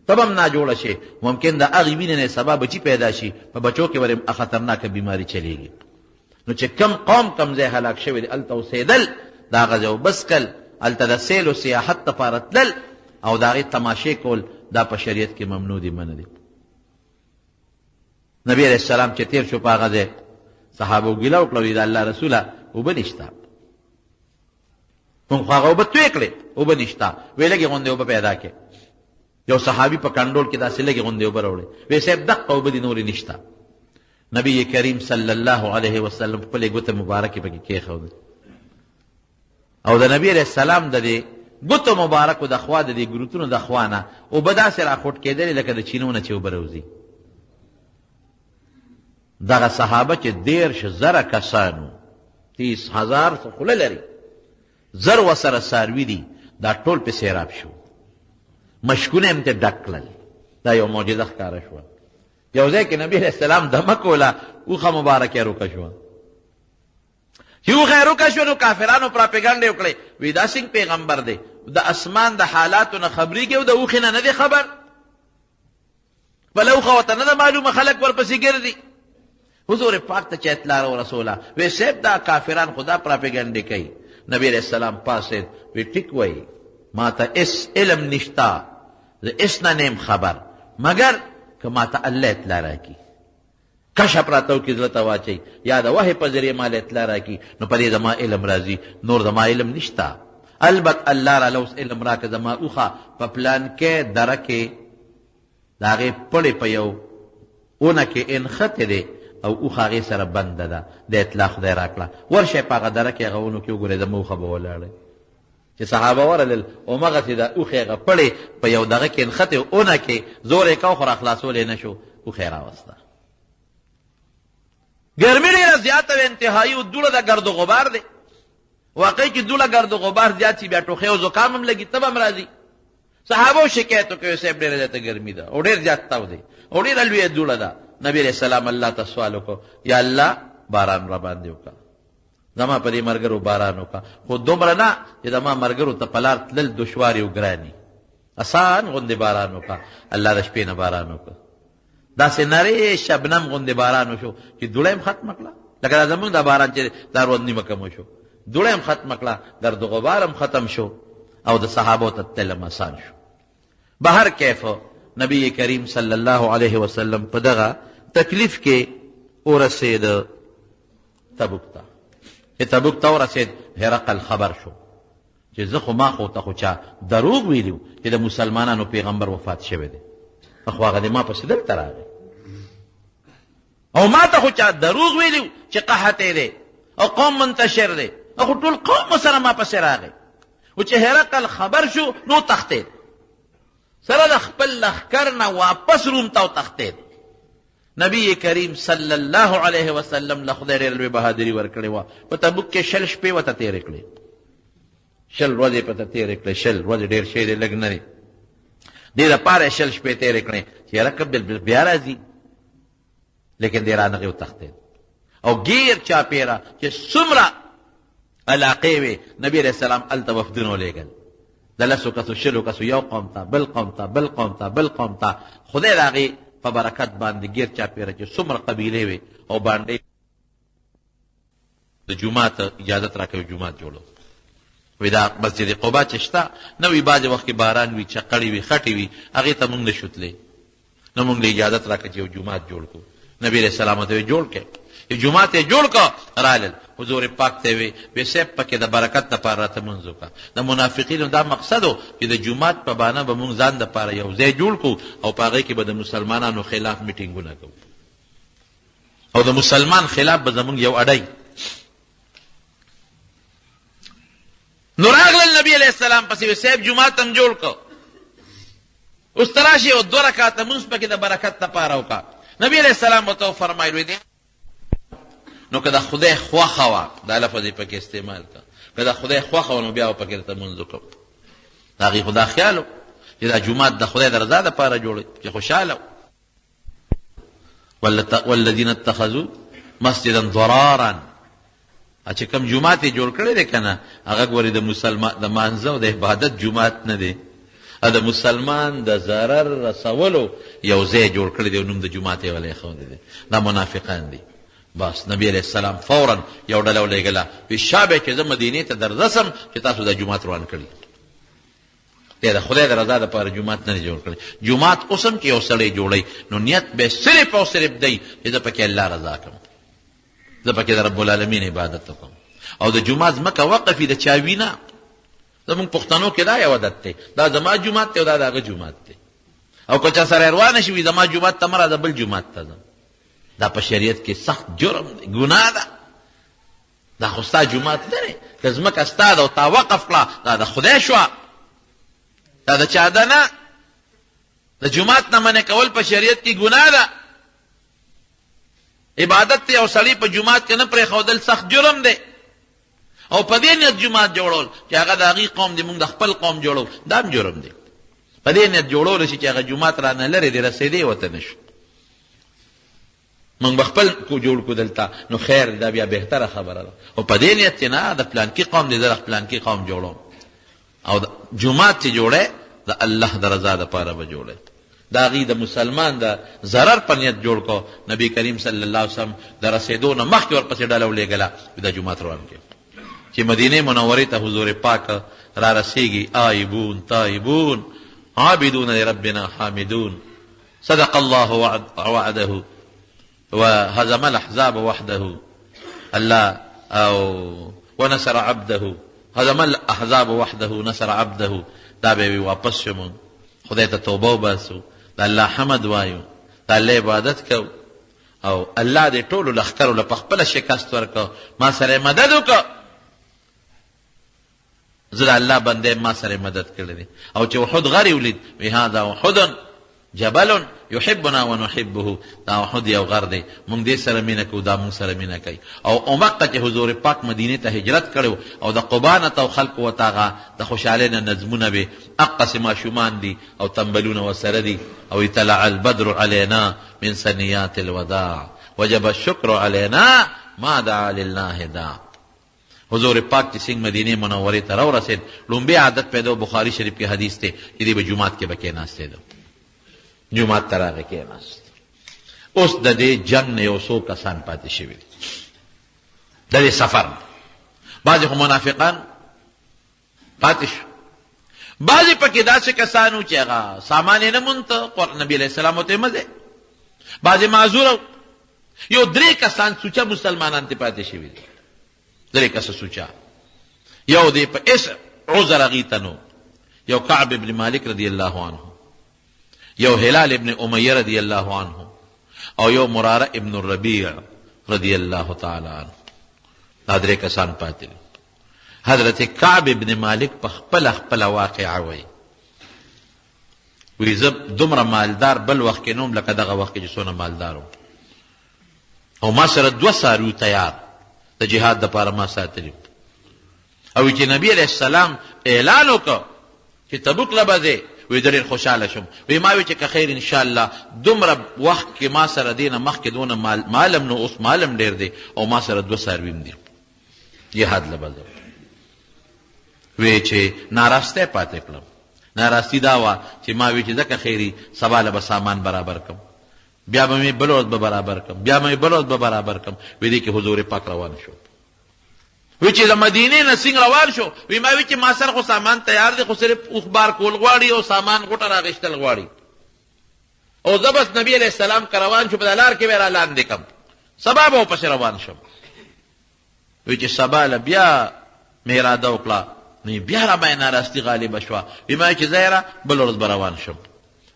ته به هم ناجوړه شي ممکن د هغې وینې نه سبا بچي پیدا شي په بچو کې ورې خطرناکه بیماري چلیږي نو چې کم قوم کم ځای هلاک شوی دی هلته اوسېدل د هغه ځای وبس کل هلته د سیل و سیاحت دپاره تلل او د هغې تماشې کول دا په شریعت کې ممنوع دي منع دي نبی علیه السلام چې تیر شو په هغه ځای صحابو ګیله وکړه د الله رسوله اوبه نشته مونږ خو هغه اوبه توی کړې اوبه نشته ویې لږې غوندې اوبه پیدا کړې یو صحابي په کنډول کې داسې لږې غوندې اوبه راوړې ویې صاحب دقه اوبه دي نورې نشته نبی کریم صلی الله علیه وسلم خپلې ګوته مبارکې پکې کېښودې او د نبی علیه السلام د دې ګوتو مبارکو د خوا د دې ګروتونو د خوا نه اوبه داسې راخوټ کېدلې لکه د چینو نه چې اوبه راوځي دغه صحابه چې 10,000 کسانو 30,000 خوله لري زر ورسره څاروي دي دا ټول پې سیراب شو مشکونه هم ترې ډک کړل دا یو معجزه ښکاره شوه یو ځای کې نبي علیه السلام دمه کوله اوښه مبارکه روکه شوه چې اوښه یې روکه شوه نو کافرانو پراپیګنډې وکړې وی دا څنګه پیغمبر دی د اسمان د حالاتو نه خبرېږي او د اوښې نه دی خبر بله اوښه ورته نه ده معلومه خلک ورپسې ګرځي حضور پاک ته چې اطلاع ورسوله وی صاحب دا کافران خدا پراپیګنډې کوي نبی علیہ السلام پاسید وی ټیک وی ما ته اس علم نشتا زه اس نه نیم خبر مگر که ما ته الله اطلاع راکړي کشف راته وکړي زړه ته واچوي یا د وحی په ذریعې ما له اطلاع راکړي نو په دې زما علم راځي نور زما علم نشتا البته الله راله اوس علم راکړه زما اوښه په پلان کې دره کې د هغې پړې په یو اونه کې انښتې دی او اوښه هغې سره بنده ده د اطلاع خدای راکړه ورشئ په هغه دره کې هغه اونو کې وګورئ زما اوښه به ولاړئ چې صحابه ورلل همغسې د اوښې هغه پړې په یو دغه کې انښتې اونه کې زور یې کو خو راخلاصولی نه شو اوښه یې راوسته ګرمي ډېره زیاته وه انتهایي و دوړه د ګرد و غبار دی واقعي چې دوړه ګرد و غبار زیات شي بیا ټوخی او زکام هم لګي تب هم راځي صحابو شکایت وکړی صاحب ډېره زیاته ګرمي ده او ډېر زیات تاو دی او ډېره لویه دوړه ده نبی علیہ السلام الله ته سوال وکړو یا الله باران را باندې وکړه زما په دې ملګرو باران وکړه خو دومره نه چې زما ملګرو ته په لار تلل دشواري او ګراني اسان غوندې باران وکړه الله د شپې نه باران وکړه داسې نرۍ شبنم غوندې باران وشو چې دوړه هم ختمه کړه لکه دا زمونږ دا باران چې دا ورځ نیمه کم وشو دوړه هم ختمه کړه ګرد و غبار هم ختم شو او د صحابو ته تل هم آسان شو بهر کیف نبی کریم صلی الله علیه وسلم په دغه تکلیف کې ورسېد تبوک ته چې تبوک ته ورسېد هرقل خبر شو چې زه خو ما خو ته خو چا دروغ ویلي چې د مسلمانانو پیغمبر وفات شوی دی خو هغه د ما پسې دلته راغی او ما ته خو چا دروغ ویلي چې قحط دی او قوم منتشر دی او ټول قوم سره ما پسې راغی او چې هرقل خبر شو نو تښتېد سره د خپل لښکر نه واپس روم ته وتښتېد نبی کریم صلی الله علیه وسلم له خدای ډېره لوی بهادري ورکړې وه په تبوک کې 6 شپې ورته تېرې کړې 6 ورځې پته تېرې کړې 6 ورځې ډېر شی دی لږ نه دی دې دپاره یې 6 شپې تېرې کړې چې یاره که بیا راځي لیکن دی رانغې وتښتېد او ګیر چاپېره چې څومره علاقې وې نبي علیه السلام هلته وفدونه ولېږل د 10 کسو 20 کسو یو قوم ته بل قوم ته بل قوم ته بل قوم ته خدای د هغې په برکت باندې ګیر چاپېره چې څومره قبیلې وې او باندې د جومات اجازت راکوي جومات جوړو وی دا مسجد قبا چې شته نه وي بعضې وخت کې باران وي چقړې وي خټې وي هغې ته مونږ نه شو تللی نه مونږ له اجازت راکړه چې یو جومات جوړ کړو نبي علیه السلام ته یې جوړ کړې جومات یې جوړ کړه رالل حضور پاک ته وی صاحب پکې د برکت دپاره راته مونځ وکړه. د منافقینو دا مقصد و چې د جومات په بانه به مونږ ځان دپاره یو ځای جوړ کړو او په هغې کې به د مسلمانانو خلاف میټینګونه کوو او د مسلمان خلاف به زمونږ یو اډی. نو راغلل نبی علیه السلام پسې وی صاحب جومات هم جوړ کړو، اوس ته راشي او 2 رکعاته مونځ پکې د برکت دپاره وکړه. نبی علیه السلام ورته وفرمایل وی نو که د خدای خوښه وه دا لفظ یې پکې استعمال کړه، که د خدای خوښه وه نو بیا به پکې درته مونځ وکړو. د هغې خو دا خیال و چې دا جومات د خدای د رضا دپاره جوړوي چې خوشحاله و. والذین اتخذوا مسجدا ضرارا، چې کوم جومات یې جوړ کړی دی که نه هغه ګورې د مانځه او د عبادت جومات نه دی، د مسلمان د ضرر رسولو یو ځای جوړ کړی دی او نوم د جومات یې ولی ایښودی دی. دا منافقان دي. بس نبی علیہ السلام فوراً یو ډله ولېږله وی شابه چې زه مدینې ته دررسم چې تاسو دا جومات روان کړي. دی د خدای د رضا دپاره جومات نه دی جوړ کړی. جومات اوس هم چې یو سړی جوړوي نو نیت به صرف او صرف دی چې زه پکې الله رضا کړم، زه پکې د رب العالمین عبادت وکړم. او د جومات ځمکه وقف وي د چا وي نه. زمونږ پښتنو کې دا یو عادت دی، دا زما جومات دی او دا د هغه جومات دی، او که چا سره روانه شي وي زما جومات ته مه راځه بل جومات ته ځم. دا په شریعت کې سخت جرم دی، ګناه ده. دا خو ستا جومات نه دی، که ځمکه ستا ده او تا وقف کړه دا د خدای شوه، دا د چا ده نه. د جومات نه منع کول په شریعت کې ګناه ده. عبادت ته یو سړی په جومات کې نه پرېښودل سخت جرم دی. او په دې نیت جومات جوړول چې هغه د هغې قوم دی موږ د خپل قوم جوړو دا هم جرم دی. په دې نیت جوړول شي چې هغه جومات رانه لرې دی رسېدی ورته نه شو. موږ به خپل کو جوړ کړو دلته نو خیر دا بیا بهتره خبره ده. او په دې نیت چې نه د فلانکي قوم دی زه د فلانکي قوم جوړوم. او جومات چې جوړی د الله د رضا دپاره به جوړی، د هغې د مسلمان د ضرر په نیت جوړ کو. نبی کریم صلی الله علیه وسلم د رسېدو نه مخکې ورپسې ډله ولېږله دا جومات روان کړي. چې مدینې منورې ته حضور پاک را رسېږي آیبون تایبون عابدون لربنا حامدون صدق الله وعده وهزم الاحزاب وحده الله او ونصر عبده هزم الاحزاب وحده نصر عبده. دا به واپس شمون خدای ته توبه وباسو، د الله حمد وایو، د الله عبادت کو او الله دې ټولو لښکرو له په خپله شکست ورکړه. ما سره مدد وکړه، زه د الله بنده ما سره مدد کړی دی. او چې احد غر ولید وی هذا احد جبل يحبنا ونحبه، دا احد یو غر دی مونږ دې سره مینه کوو دا مونږ سره مینه کوي. او عمقه چې حضور پاک مدینې ته هجرت کړو او د قبا نه ته خلق و تاغه د خوشحالۍ نه نظمونه به اقص ماشومان دي او تنبلونه ورسره دي. او اطلع البدر علينا من ثنيات الوداع وجب الشكر علينا ما دعا لله داع. حضور پاک چې څنګه مدینې منورې ته راورسېد لومبی عادت پیدا بخاري شریف کې حدیث دی چې دی به جومات کې به کېناستېده. جومات ته راغی کېناست. اوس د دې جنګ نه یو څو کسان پاتې شوي دي د دې سفر. بعضې خو منافقان پاتې شو، بعضې پکې داسې کسان وو چې هغه سامان یې نه مونته نبي علیه السلام ورته مه ځئ. بعضې معذوره یو 3 کسان سوچه مسلمانان ته پاتې شوي دي. 3 کسه سوچه یو دی په اس عذر هغې ته نو، یو کعب ابن مالک رضی الله عنه، یو هلال ابن امیہ رضی اللہ عنہ، او یو مرارہ ابن الربیع رضی اللہ تعالی عنہ. دا 3 کسان پاتې. حضرت کعب ابن مالک په خپل واقعه وی زه دومره مالدار بل وخت کې نوم لکه دغه وخت کې چې څونه مالدار او ما سره 2 څاروي تیار د جهاد دپاره ما ساتلي. او چې نبی علیه السلام اعلان وکړ چې تبوک له به ځې وی ډېر خوشحاله شم. وی ما وی چې که خیر انشاءالله دومره وخت کې ما سره دی نه مخکې دونه مالم نو اوس مالم ډېر دی او ما سره 2 څاروي هم دي جهاد له به ځم. وی چې ناراستی پاتې کړم. ناراستی دا وه چې ما وی چې ځکه خیري سبا له به سامان برابر کړم، بیا به مې بل ورځ به برابر کړم، بیا به مې بل ورځ به برابر کړم. وی دې کې حضور پاک روان شو. وی چې د مدینې نه څنګه روان شو وی ما وی چې ما سره خو سامان تیار دی خو صرف اخبار کول غواړي او سامان غوټه راغشتل غواړي. او زه بس نبی علیه السلام که روان شو په لار کې به را لاندې کړم، سبا به ورپسې روان شم. وی چې سبا له بیا مې اراده وکړه نو بیا را باندې ناراستي غالبه شوه. وی ما چې زه یاره بله ورځ به روان شم.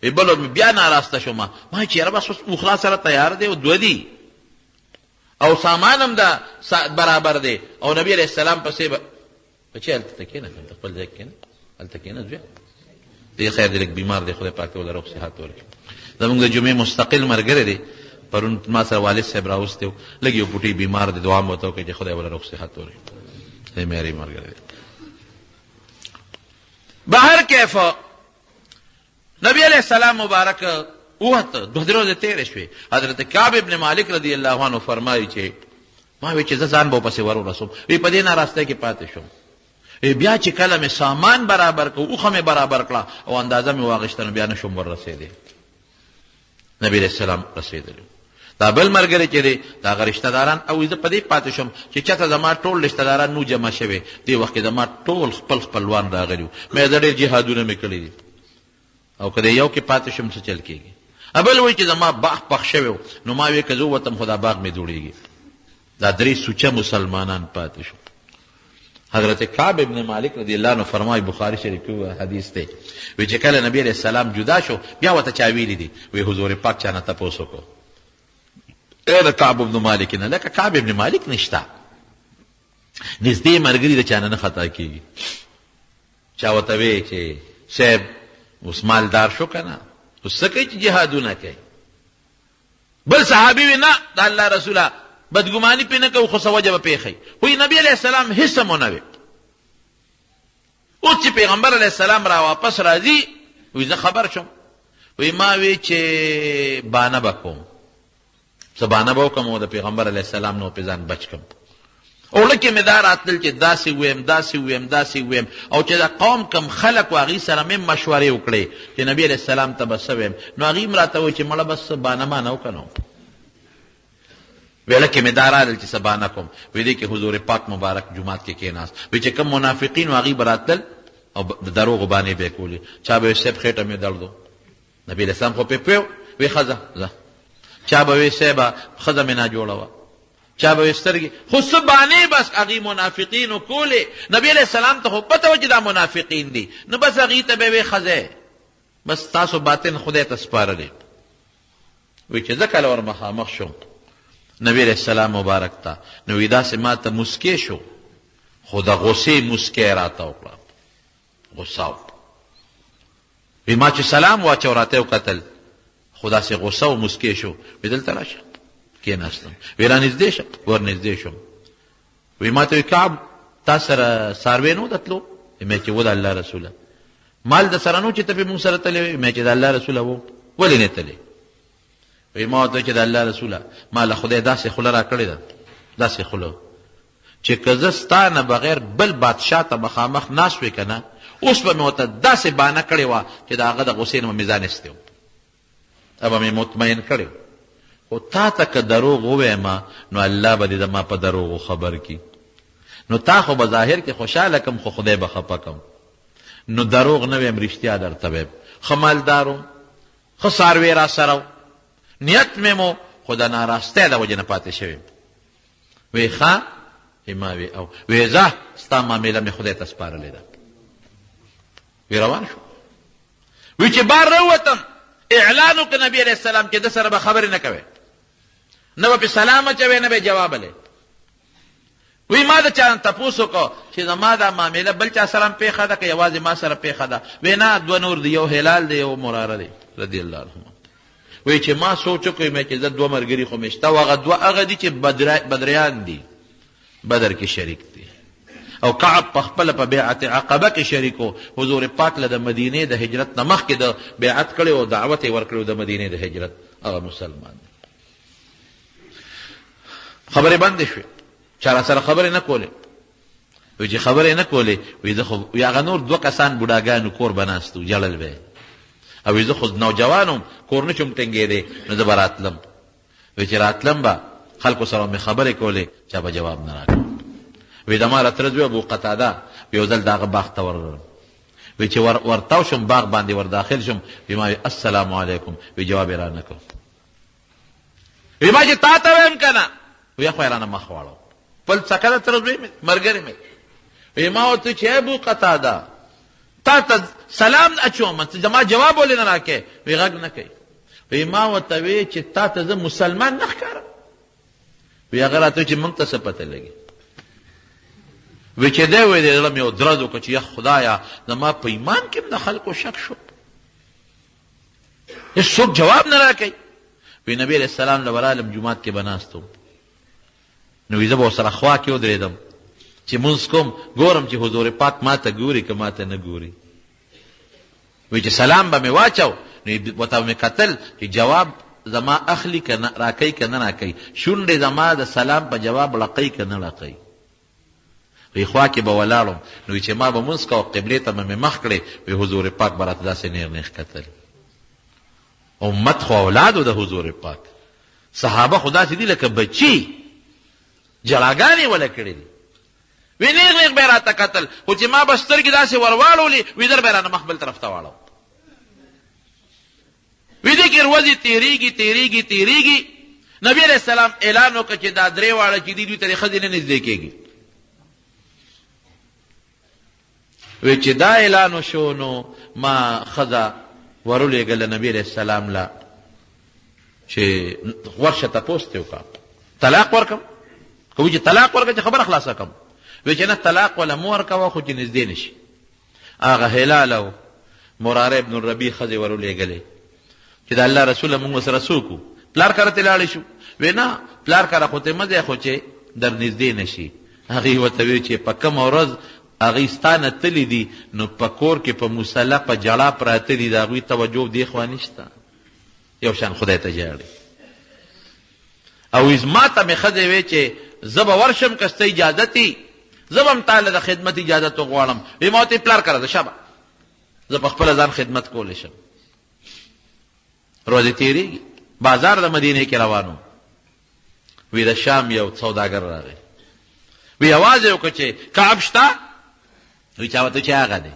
وی بله ورځ مې بیا ناراسته شوم. ما چې یاره بس اوس اوخلا سره تیار دی او دوه دي او سامان هم دا برابر دی او نبی علیه السلام پسې به بچې هلته کښېنه ته خپل ځای کښېنه هلته کښېنه زویه دی خیر دی لږ بیمار دی خدای پاک ته ولره روغ صحت ورکړي. زمونږ د جمعې مستقل ملګری دی پرون ما سره والد صاحب راوستی و لږ یو پوټی بیمار دی دعا مې ورته وکړئ چې خدای ولره روغ صحت ورکړي. دی معیاري ملګری دی. بهر کیف نبی علیه السلام مبارک ووت دوه درې ورځې تېرې شوې. حضرت کعب ابن مالک رضی الله عنه فرمایي چې ما وی چې زه ځان به ورپسې ورورسوم. وی په دې ناراستۍ کې پاتې شوم. بیا چې کله مې سامان برابر کړ اوښه مې برابر کړه او اندازه مې واغېسته نو بیا نه شوم وررسېدی. نبی علیه السلام رسېدلی. دا بل ملګری چې دی د هغه رشته داران او زه په دې پاتې شوم چې چېرته زما ټول رشته داران نو جمع شوي. دې وخت کې زما ټول خپل خپلوان راغلي وو. مې دا ډېر جهادونه مې کړي دي او که د یو کې پاتې شم څه چل کېږي. بل وایي چې زما باغ پخ شوی و نو ما وی که زه ووتم خو دا باغ مې جوړېږي. دا درې سوچه مسلمانان پاتې شو. حضرت کعب ابن مالک رضی الله عنه فرمایي بخاري شریف کې حدیث دی وی چې کله نبی علیه السلام جدا شو بیا ورته چا ویلي دي وی حضور پاک چا نه تپوس وکړو ای د کعب ابن مالک نه لکه کعب ابن مالک نشته نږدې ملګري د چا نه خطا کېږي. چا ورته وی چې صاحب اوس مالدار شو که نه اوس څه کوي چې جهادونه کوي. بل صحابي وی نه د الله رسوله بدګماني پې نه کوو خو څه وجه به پېښئ. وی نبی علیه السلام هېڅ هم ونه وی. اوس چې پیغمبر علیه السلام را واپس راځي وی زه خبر شم. وی ما وی چې بانه به کوم څه بانه به وکړم او د پیغمبر علیه السلام نه پې ځان بچ کړم. اوړه کې مې دا راتلل چې داسې ویم داسې ویم داسې ویم او چې دا قوم کم خلک و هغوی سره مې مشورې وکړې چې نبي علیه السلام ته به څه ویم نو هغوی م راته وایي چې مړه بس بانه مانه وکړه نو ویله کې مې دا رالل چې څه بانه کوم. وی دې کې حضور پاک مبارک جومات کې کېناست. وی چې کم منافقین و هغوی به راتلل او د دروغو بانې به یې کولې. چا به وی صاحب خېټه مې درد و نبي علیه السلام خو پې پوی وی ښځه ځه. چا به وی صاحبه ښځه مې ناجوړه وه. چا به وی سترګې خو څه بانې بس هغوی منافقینو کولې. نبي علیه السلام ته خو پته وه چې دا منافقین دي نو بس هغوی ته به وی ښځه بس تاسو باطن خدای ته سپارلی. وی چې زه کله ور مخامخ شوم نبی علیہ السلام مبارک تا نو وی داسې ما ته مسکې شو خو د غصې مسکې راته وکړه غصه وکړه. وی ما چې سلام واچو راته وکتل خو داسې غصه و مسکې شو. وی دلته راشه کېناستم. وی رانږدې شه ور نږدې شوم. وی ما ته وی کعب تا سره څاروی نه و دتلو؟ مې چې و د الله رسوله. مال د سره نو چې ته پې مونږ سره تللی مې چې د الله رسوله و ولې نه تللی؟ وی ما ورته چې د الله رسوله ما له خدای داسې خوله را کړې ده داسې خوله چې که زه ستا نه بغیر بل بادشاه ته مخامخ ناست وې که نه اوس به مې ورته داسې بانه کړې وه چې د هغه د غصې نه به مې ځان ایستی و به مې مطمئن کړی و. خو تا ته که دروغ وویمه نو الله به دې زما په دروغو خبر کي نو تا خو به ظاهر کې خوشحاله کم خو خدای به خفه کم نو دروغ نه ویم رښتیا درته ویم. ښه مالدار وم ښه څاروی را سره و نیت مې مو خو د ناراستۍ د وجې نه پاتې شوی. وی ښه ما وی او وی ځه ستا معامله مې خدای ته سپارلې ده. وی روان شو. وی چې بار راووتم اعلان وکړه نبي علیه السلام چې د سره به خبرې نه کوې نه به پې سلام اچوې نه به یې جواب لې. وی ما د چا نه تپوس وکړو چې زما دا معامله بل چا سره هم پېښه ده که یوازې ما سره پېښه ده؟ وی نه دوه نور دي یو هلال دی یو مراره دی رضی الله عنهما. وی چې ما سوچ وکړی مې چې زه دوه ملګري خو مې شته و هغه دوه هغه دي چې بدریان دي بدر کې شریک دي او کعب په خپله په بیعت عقبه کې شریک و. حضور پاک له د مدینې د هجرت نه مخکې د بیعت کړی او دعوت یې ورکړی د مدینې د هجرت هغه مسلمان دی. خبرې بندې شوې چا را سره خبرې نه کولې. وی چې خبرې نه کولې وی زه خو هغه نور دوه کسان بوډاګانو کور به ناست و جړل به او وی زه خو نوجوانم کور نه شم ټینګېدی نو زه به راتلم. وی چې راتلم به خلکو سره مې خبرې کولې چا به جواب نه راکړ. وی د ما راتلل وی ابو قتاده یو ځل د هغه باغ ته ورغلم. وی چې ورتاو شم باغ باندې ور داخل شم وی ما وی السلام علیکم وی جواب یې را نه کړ. وی ما چې تا ته ویم که نه وی خو یې رانه مخ واړو خپل څکه تر زوی مې مرګري مې وی ما ورته چې ابو قتاده تا ته سلام اچوم زما جواب ولې نه راکې وی غږ نه کوي وی ما ورته وی چې تا ته زه مسلمان نه ښکارم وی هغه راته چې موږ ته څه پته لګي وی چې دی وی د زړه مې یو درز وکړه چې یا خدایه زما په ایمان کې د خلکو شک شو هېڅوک جواب نه راکوي وی نبی علیه السلام له ورالم جومات کې به ناست وم نو وی زه به ورسره خوا کې ودرېدم چې مونځ کوم ګورم چې حضور پاک ما ته ګوري که ما ته نه ګوري وی چې سلام به مې واچو نو ورته مې کتل چې جواب زما اخلي که نه راکوي که نه راکوي شونډې زما د سلام په جواب لقوي که نه لقوي وی خوا کې به ولاړم نو چې ما به مونځ کوه قبلې ته به مې مخ کړې وی حضور پاک به راته داسې نیغ نیغ کتل امت خو اولادو د حضور پاک صحابه خو داسې دي لکه بچي جلاګانې وله کړې دي وی نیغ نیغ به یې راته کتل خو چې ما به سترګې داسې ورواړولې وی در به یې رانه مخ بل طرف ته واړو وی دې کې ورځې تېرېږي نبي علیه السلام اعلان وکړه چې دا درې واړه چې دي دوی ته د ښځې نه نږدې کېږي وی چې دا اعلان وشو نو ما ښځه ورولېږله نبي علیه السلام له چې ورشه تپوس دې وکړه طلاق ورکړم که وی چې طلاق ورکړه چې خبره خلاصه کړم وی چې نه طلاق ولا مو ورکوه خو چې نږدې نه شي هغه هلال او مراره ابن الربیع ښځې ورولېږلې چې د الله رسوله موږ ورسره څوک وو پلار کره ترې لاړې شو وی نه پلار کره خو ته مه ځې خو چې در نږدې نه شي هغې ورته وی چې په کومه ورځ هغوی ستا نه تللی دي نو په کور کې په مصله په جړا پراته دي د هغوی توجه دې خوا نشته یو شان خدای ته ژاړي او زما ته مې ښځې وی چې زه به ورشم که ستا اجازت وي زه به هم تاله د خدمت اجازت وغواړم وی ما ورته پلار کره ده شبه زه په خپله ځان خدمت کولی شم ورځې تېرېږي بازار د مدینې کې روانو وی د شام یو سوداګر راغی وی اواز یې وکړه چې کعب شته وی چا ورته چې هغه دی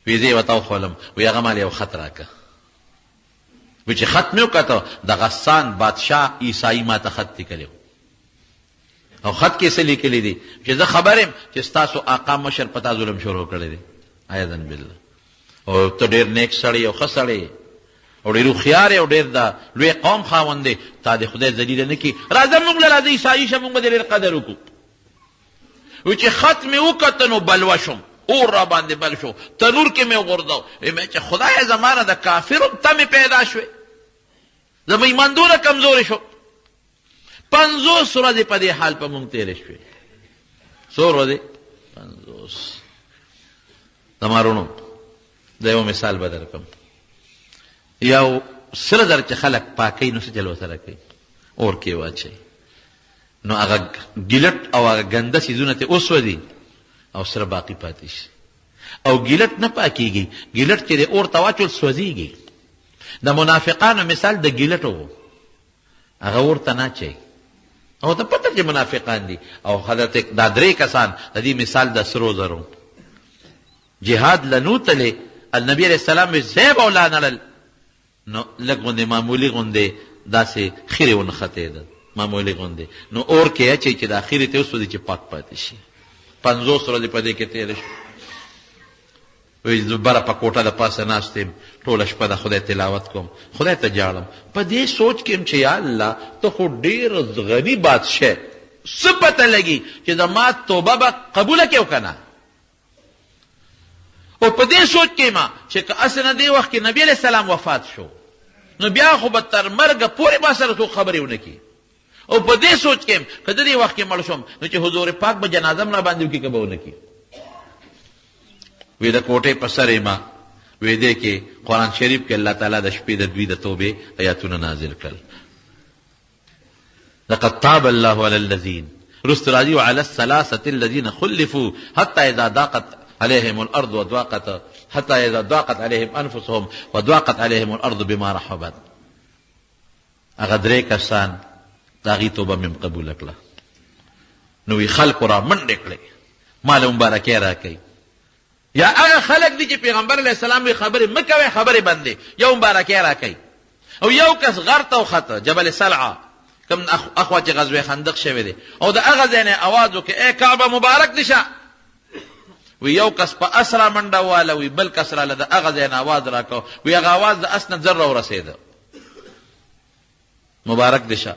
وی زه یې ورته وښولم وی هغه مال یو خط راکړه وی چې خط مې وکته د غسان بادشاه عیسائی ما ته خط لیکلی او خط کې څه لیکلی دي چې زه خبر یم چې ستاسو آقا مشر په تا ظلم شروع کړی دی عیاذا بالله او ته ډېر نیک سړی او ښه سړی او ډېر هوښیار او ډېر د لوی قوم خاوند دی تا د خدای ذلیله نه کړي راځه موږ له راځه عیسائی شه موږ به د ډېر قدر وکړو وی چې خط مې وکته نو بلوه شم اور را باندې بل شو تنور کې مې وغورځو وی چې خدای زما نه د کافرو تمې پیدا شوې زما ایمان دومره کمزورې شو 50 ورځې په دې حال په موږ تېرې شوې څو ورځې 50 زما وروڼو د یو مثال به درکړم یو سره زر چې خلک پاکوي نو څه چل ورسره کوي اور کې واچوي نو هغه ګیلټ او هغه ګنده څیزونه ته وسوځي او سره باقي پاتې شي او ګیلټ نه پاکېږي ګیلټ چې د اور ته واچول سوځېږي د منافقانو مثال د ګیلټ و هغه اور ته نه اچوي او ته پته چې منافقان دي او حضرت دا درې کسان د دې مثال د سرو زرو جهاد لنوتلې النبي علیه السلام وی زیب او لانړل نو لږ غوندې معمولي غوندې داسې خیرې ونښتې ده معمولي غوندې نو اور کې اچوي چې دا خیرې ته وسوځي چې پاک پاتې شي 50 ورځې په دې کې تېره شو وی زه بره په کوټه د پاسه ناست یم ټوله شپه د خدای تلاوت کوم خدای ته جاړم په دې سوچ کې یم چې یا الله ته خو ډېر غني بادشاه څه پته لګي چې زما توبه به قبوله کړې او که نه او په دې سوچ کې ما چې که اصل نه دې وخت کې نبي علیه السلام وفات شو نو بیا خو به تر مرګه پورې ما سره څوک خبرې ونه کړي او په دې سوچ کې که د دې وخت کې مړ شم نو چې حضور پاک به جنازه م را باندې وکړي که به ونه کړي وی د کوټې په سر ما وی دې کې قرآن شریف کې الله تعالی د شپې د دوی د توبې آیاتونه نازل کړل لقد تاب الله على الذين رست راځي وعلى الثلاثه الذين خلفوا حتى اذا ضاقت عليهم الارض وضاقت حتى اذا ضاقت عليهم انفسهم وضاقت عليهم الارض بما رحبت هغه درې کسان د هغې توبه مې قبوله کړه نو وی خلکو را منډې کړې ماله مبارکۍ راکوي یا هغه خلک دي چې پیغمبر علیه السلام وی خبرې مه کوئ خبرې بندې یو مبارکۍ راکوي او یو کس غر ته وخته جبل سلعه کوم اخوا چې غزوه خندق شوی دی او د هغه ځای نه اواز وکړي ای کعبه مبارک دي شه. وی یو کس په اس را منډه واله وی بل کس راله د هغه ځای نه اواز راکړ وی هغه اواز د اس نه ذره ورسېده مبارک دي شه.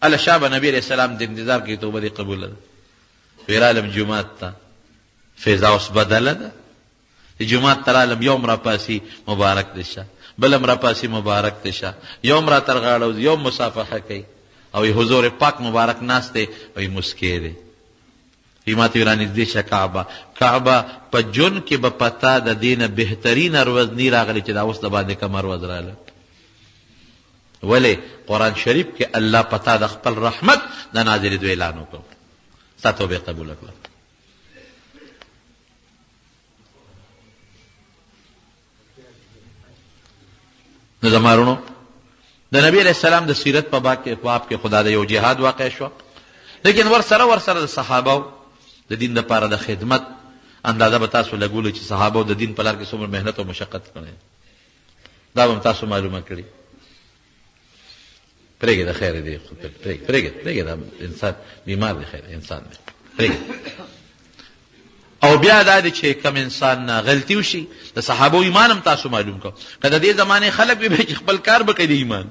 الله شابه نبی علیہ السلام د انتظار کې توبه دې قبول ده. ویرالم جمعات ته فیضا اوس بدله ده. جمعات ته رالم یوم را پاسي مبارک دي شه بلم را پاسي مبارک دي شه یوم را تر غاړو یوم مصافحه کوي او حضور پاک مبارک ناسته وي مسکی دی. ماته ورانږدې شه کعبه په جون کې به پتا د دینه بهترین ورځ نی راغلی چې دا اوس د باندې کم ورځ راغله. ولې قرآن شریف کې الله پتا د خپل رحمت د نازلېدو اعلان وکړ. ستا توبه قبول کړه. نو زمارونو د نبی علیہ السلام د سیرت په باب کې خدا د یو جهاد واقع شو، لیکن ورسره د صحابه د دین لپاره د خدمت اندازه به تاسو لګولو چې صحابه د دین په لار کې څومره مهنت او مشقت کړي. دا به تاسو معلومه کړي. پرېږه د خیر دی پرېږه دا انسان بیمار دی خیر انسان دی پرېږه. او بیا دا دی چې کم انسان غلطي وشي د صحابو ایمان هم تاسو معلوم کو. که د دې زمانې خلک به چې خپل کار به کوي د ایمان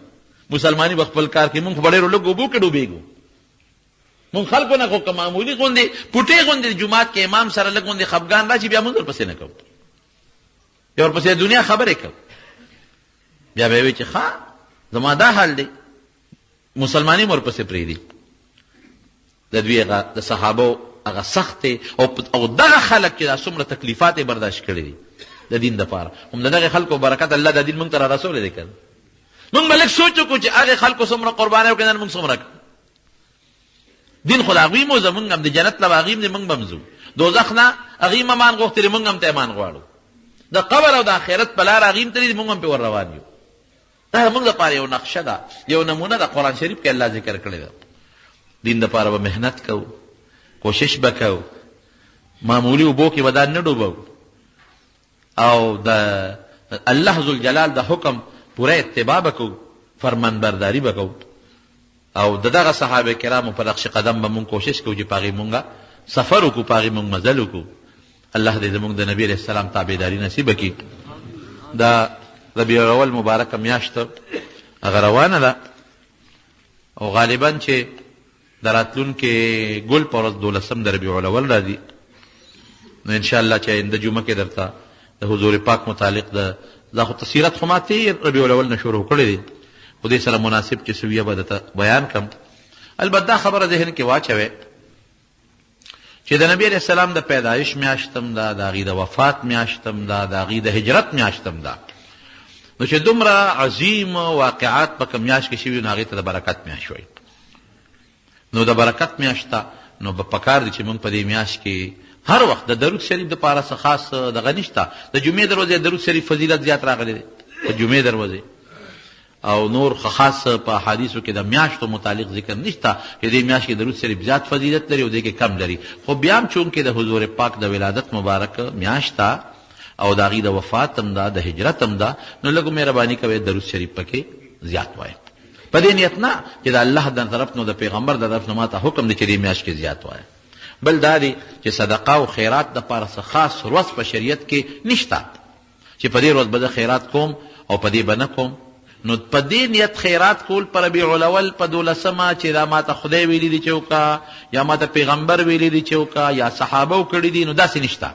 مسلمانۍ به خپل کار کوي. مونږ خو ډېرو لږ اوبو کې ډوبېږو. مونږ خلکو نه خو که معمولي غوندې پوټې غوندې جومات کې امام سره لږ غوندې خفګان راشي بیا مونږ ورپسې نه کوو. بیا ورپسې دنیا خبرې کوو. بیا به یې وایي چې ښه زما دا حال دی مسلمانۍ مې ورپسې پرېږدي. د دوی د صحابو هغه سخت او دغه خلک چې دا څومره تکلیفات یې برداشت کړي دي د دین دپاره هم د دغې خلکو برکت الله دا دین مونږ ته را رسولی دی که مونږ به لږ سوچ وکړو چې هغې خلکو څومره قربانۍ وکړي نن مونږ څومره کړو. دین خو د هغوی مو زمونږ هم د جنت له به هغوی هم دی مونږ به هم ځو. دوزخ نه هغوی هم امان غوښتلي مونږ هم ته امان غواړو. د قبر او د آخرت په لاره هغوی هم تللي دي مونږ هم پې ور روان یو. دا زمونږ دپاره یو نقشه ده یو نمونه ده قرآن شریف کې الله ذکر کړې ده. دین دپاره به محنت کوو کوشش به کوو معمولي اوبو کې به دا نه ډوبو او د الله ذوالجلال د حکم پوره اتباع به کوو فرمانبرداري به کوو او د دغه صحابه کرامو په نقش قدم به مونږ کوشش کوو چې په هغې مونږ سفر وکړو په هغې مونږ مزل وکړو. الله دې زمونږ د نبي علیه السلام تابعداري نصیبه کړي. د ربیع الاول مبارکه میاشت هغه روانه ده او غالبا چې د راتلونکې ګل په ورځ 12 د ربیع الاول راځي نو انشاءالله چې آینده جمعه کې درته د حضور پاک متعلق دا خو تسیرت خو ما تېر ربیع الاول نه شروع کړی دی خو دې سره مناسب چې سویه به درته بیان کړم. البته دا خبره ذهن کې واچوئ چې د نبي علیه السلام د پیدایش میاشتم ده د هغې د وفات میاشتم ده د هغې د هجرت میاشتم ده نو چې دومره عظیم واقعات په کوم میاشت کې شوي نو هغې ته د برکت میاشت وایي. نو د برکت میاشته نو به پکار دي چې موږ په دې میاشت کې هر وخت د درود شریف دپاره څه خاص دغه نشته. د جمعې دروازې درود شریف فضیلت زیات راغلی دی په جمعې دروازې او نور خاص په احادیثو کې د میاشتو متعلق ذکر نشته چې دې میاشت کې درود شریف زیات فضیلت لري او دې کې کم لري. خو بیا هم چونکې د حضور پاک د ولادت مبارک میاشت ده او د هغې د وفات هم ده د هجرت هم ده نو لږ مهرباني کوئ درود شریف پکې زیات وایي. په دې نیت نه چې د الله د طرف نو د پیغمبر د طرف نه ماته حکم دی چې دې میاشت کې زیات وایه. بل دا دی چې صدقه او خیرات دپاره څه خاص ورځ په شریعت کې نشته چې په دې ورځ به زه خیرات کوم او په دې به نه کوم. نو په دې نیت خیرات کول په ربیع الاول په 12 چې دا ماته خدای ویلي دي چې وکړه یا ماته پیغمبر ویلي دي چې وکړه یا صحابه وکړي دي نو داسې نشته.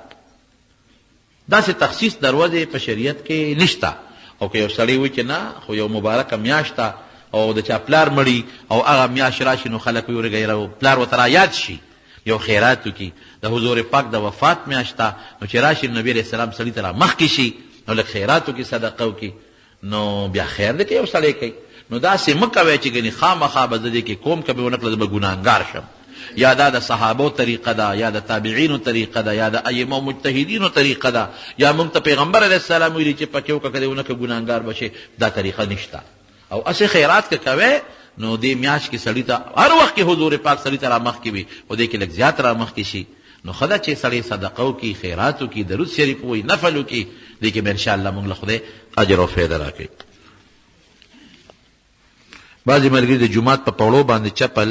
داسې تخصیص دروازې په شریعت کې نشته. او که یو سړی وایي چې نه خو یو مبارکه میاشت ده او د چا پلار مړي او هغه میاشت راشي نو خلک وایي ورګه یاره پلار ورته رایاد شي یو خیرات وکړي. د حضور پاک د وفات میاشت ده نو چې راشي نبي علیه السلام سړي ته را مخکې شي نو لږ خیرات وکړي صدقه وکړي نو بیا خیر دی که یو سړی کوي. نو داسې مه کوئ چې ګنې خامخا به زه دې کې کوم که به ونه کړه زه به ګناهګار شم. یا دا د صحابو طریقه ده یا د تابعینو طریقه ده یا د ائمه مجتهدینو طریقه ده یا موږ ته پیغمبر علیه السلام ویلي چې پکې وکړه که دې ونه کړه ګناهګار به شي. دا طریقه نشته. او اسې خیرات که کوئ نو دې میاشت کې سړي ته هر وخت کې حضور پاک سړي ته را مخکې وي خو دې کې لږ زیات را مخکې شي نو ښه ده چې سړی صدقه وکړي خیرات وکړي درود شریف ووایي نفل وکړي دې کې به انشاءالله موږ له خدای اجر او فایده راکوي. بعضې ملګري د جومات په پوړو باندې چپل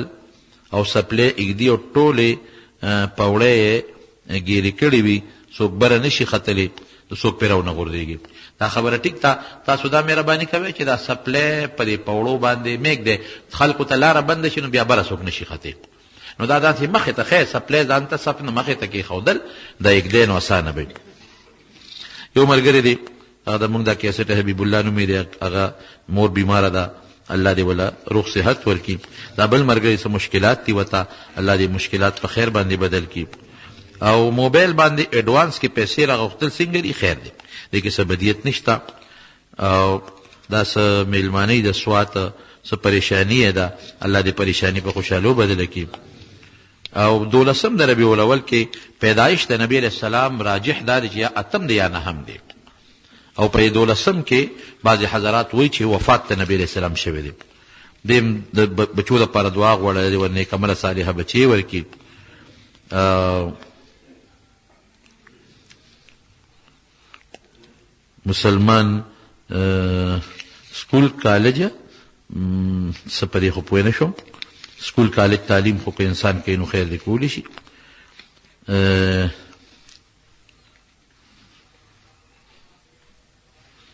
او سپلې اږدي او ټولې پوړې یې ګیرې کړې وي، څوک بره نشي ختلی، څوک پرې راونه غورځېږي. دا خبره ټیک ده، تاسو دا مهرباني کوئ چې دا سپلې په دې پوړو باندې میږدئ، خلکو ته لاره بنده شي نو بیا بره څوک نشي ختی. نو دا داسې مخې ته خیر سپلې ځان ته صف نه مخې ته کېښودل دا یږدی نو اسانه به. یو ملګری دی هغه د مونږ دا کیسټ حبیب الله نومې دی، هغه مور بیماره ده، الله دې ولا روغ صحت ورکړي. دا بل ملګری څه مشکلات دي ورته، الله دې مشکلات په خیر باندې بدل کړي. او موبایل باندې ایډوانس کې پیسې راغوښتل څنګه دي؟ خیر دی، دې کې څه بدیت نشته. او دا څه میلمانۍ د سوات څه پریشاني ده، الله دې پریشاني په خوشحالو بدله کړي. او 12 د ربیع الاول کې پیدایش د نبی علیہ السلام راجح دا دی چې یا 8 دی یا 9 دی. او په 12 کې بعضې حضرات وایي چې وفات د نبی علیہ السلام شوی دی. دیم د بچو لپاره دعا غواړی دی، ور نیکمله صالحه بچی ورکړي. مسلمان سکول کالج څه په دې خو پوه نه شوم، سکول کالج تعلیم خو که انسان کوي نو خیر دی کولی شي.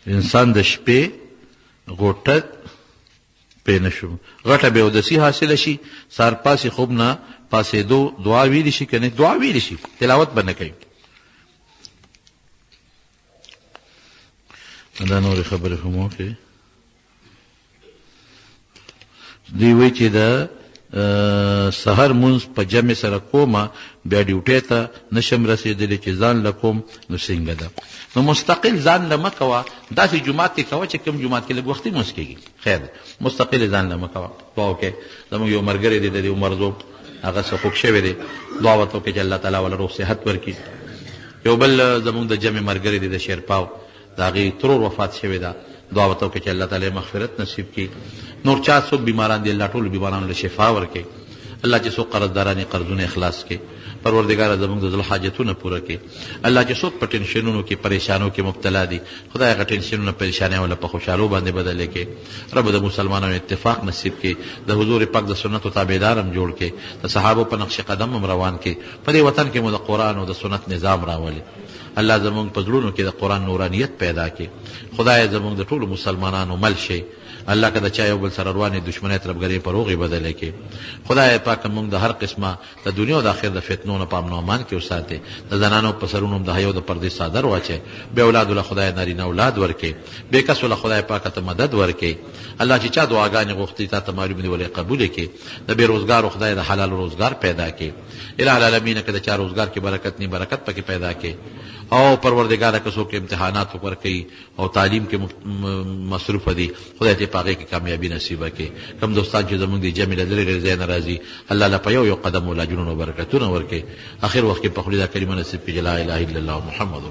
انسان د شپې غوټه پې نه شو، غټه بې اودسي حاصله شي، سهار پاسې خوب نه پاسېدو دعا ویلی شي که نه؟ دعا ویلی شي، تلاوت به نه کوي. دا نورې خبرې خو مو وکړې. دوی وایي چې د سحر مونځ په جمع سره کومه، بیا ډیوټۍ ته نشم رسېدلی چې ځان له کوم، نو څنګه ده؟ نو مستقل ځان له مه کوه، داسې جومات کې کوه چې کوم جومات کې لږ وختي مونځ کېږي، خیر ده. مستقل ځان له مه کوه. دعا وکړئ. زموږ یو ملګری دی د دې عمر زوب، هغه څه خوږ شوی دی، دعا ورته وکړئ چې الله تعالی وله روغ صحت ورکړي. یو بل زموږ د جمع ملګری دی د شیرپاو، د هغې ترور وفات شوې ده، دعا ورته وکړئ چې الله تعالی مغفرت نصیب کړي. نور چا څوک بیماران دي الله ټولو بیمارانو له شفا ورکړي. الله چې څوک قرضداران یې قرضونه اخلاص کړي. پروردګاره زموږ د زړه حاجتونه پوره کړي. الله چې څوک په ټینشنونو کې پریشانو کې مبتلا دي، خدای هغه ټینشنونه پریشانۍ وله په خوشحالو باندې بدلې کړي. رب د مسلمانانو اتفاق نصیب کړي، د حضور پاک د سنتو تابعدار هم جوړ کړي، د صحابو په نقش قدم هم روان کړي. په دې وطن کې مو د قرآن او د سنت نظام راولي. الله زموږ په زړونو کې د قرآن نورانیت پیدا کړي. خدای زموږ د ټولو مسلمانانو مل شي. الله که د چا یو بل سره روانې دشمنۍ طرفګرۍ په روغې بدله کړي. خدای پاک موږ د هر قسمه د دنیا او د آخرت د فتنو نه په امن او امان کې وساتې. د زنانو په سرونو هم د حیا او د پردې څادر واچوي. بې اولادو له خدای نارینه اولاد ورکړي، بې کسو له خدای پاک ته مدد ورکړي. الله چې چا دعاګانې غوښتي تا ته معلوم دي ولې قبول کړي. د بې روزګارو خدای د حلال روزګار پیدا کړي. الٰه العالمین که د چا روزګار کې برکت نه برکت پکې پیدا کړي. او پروردګاره که څوک امتحانات ورکوي او تعلیم کې مصروفه دي، خدای ته په هغې کې کامیابي نصیبه کړي. کوم دوستان چې زموږ د جمع له لرې لرې ځای نه راځي، الله له په یو قدم ول اجرونه او برکتونه ورکړي. اخر وخت کې په خولې دا کلمه نصیب کړي چې لا اله الا الله محمد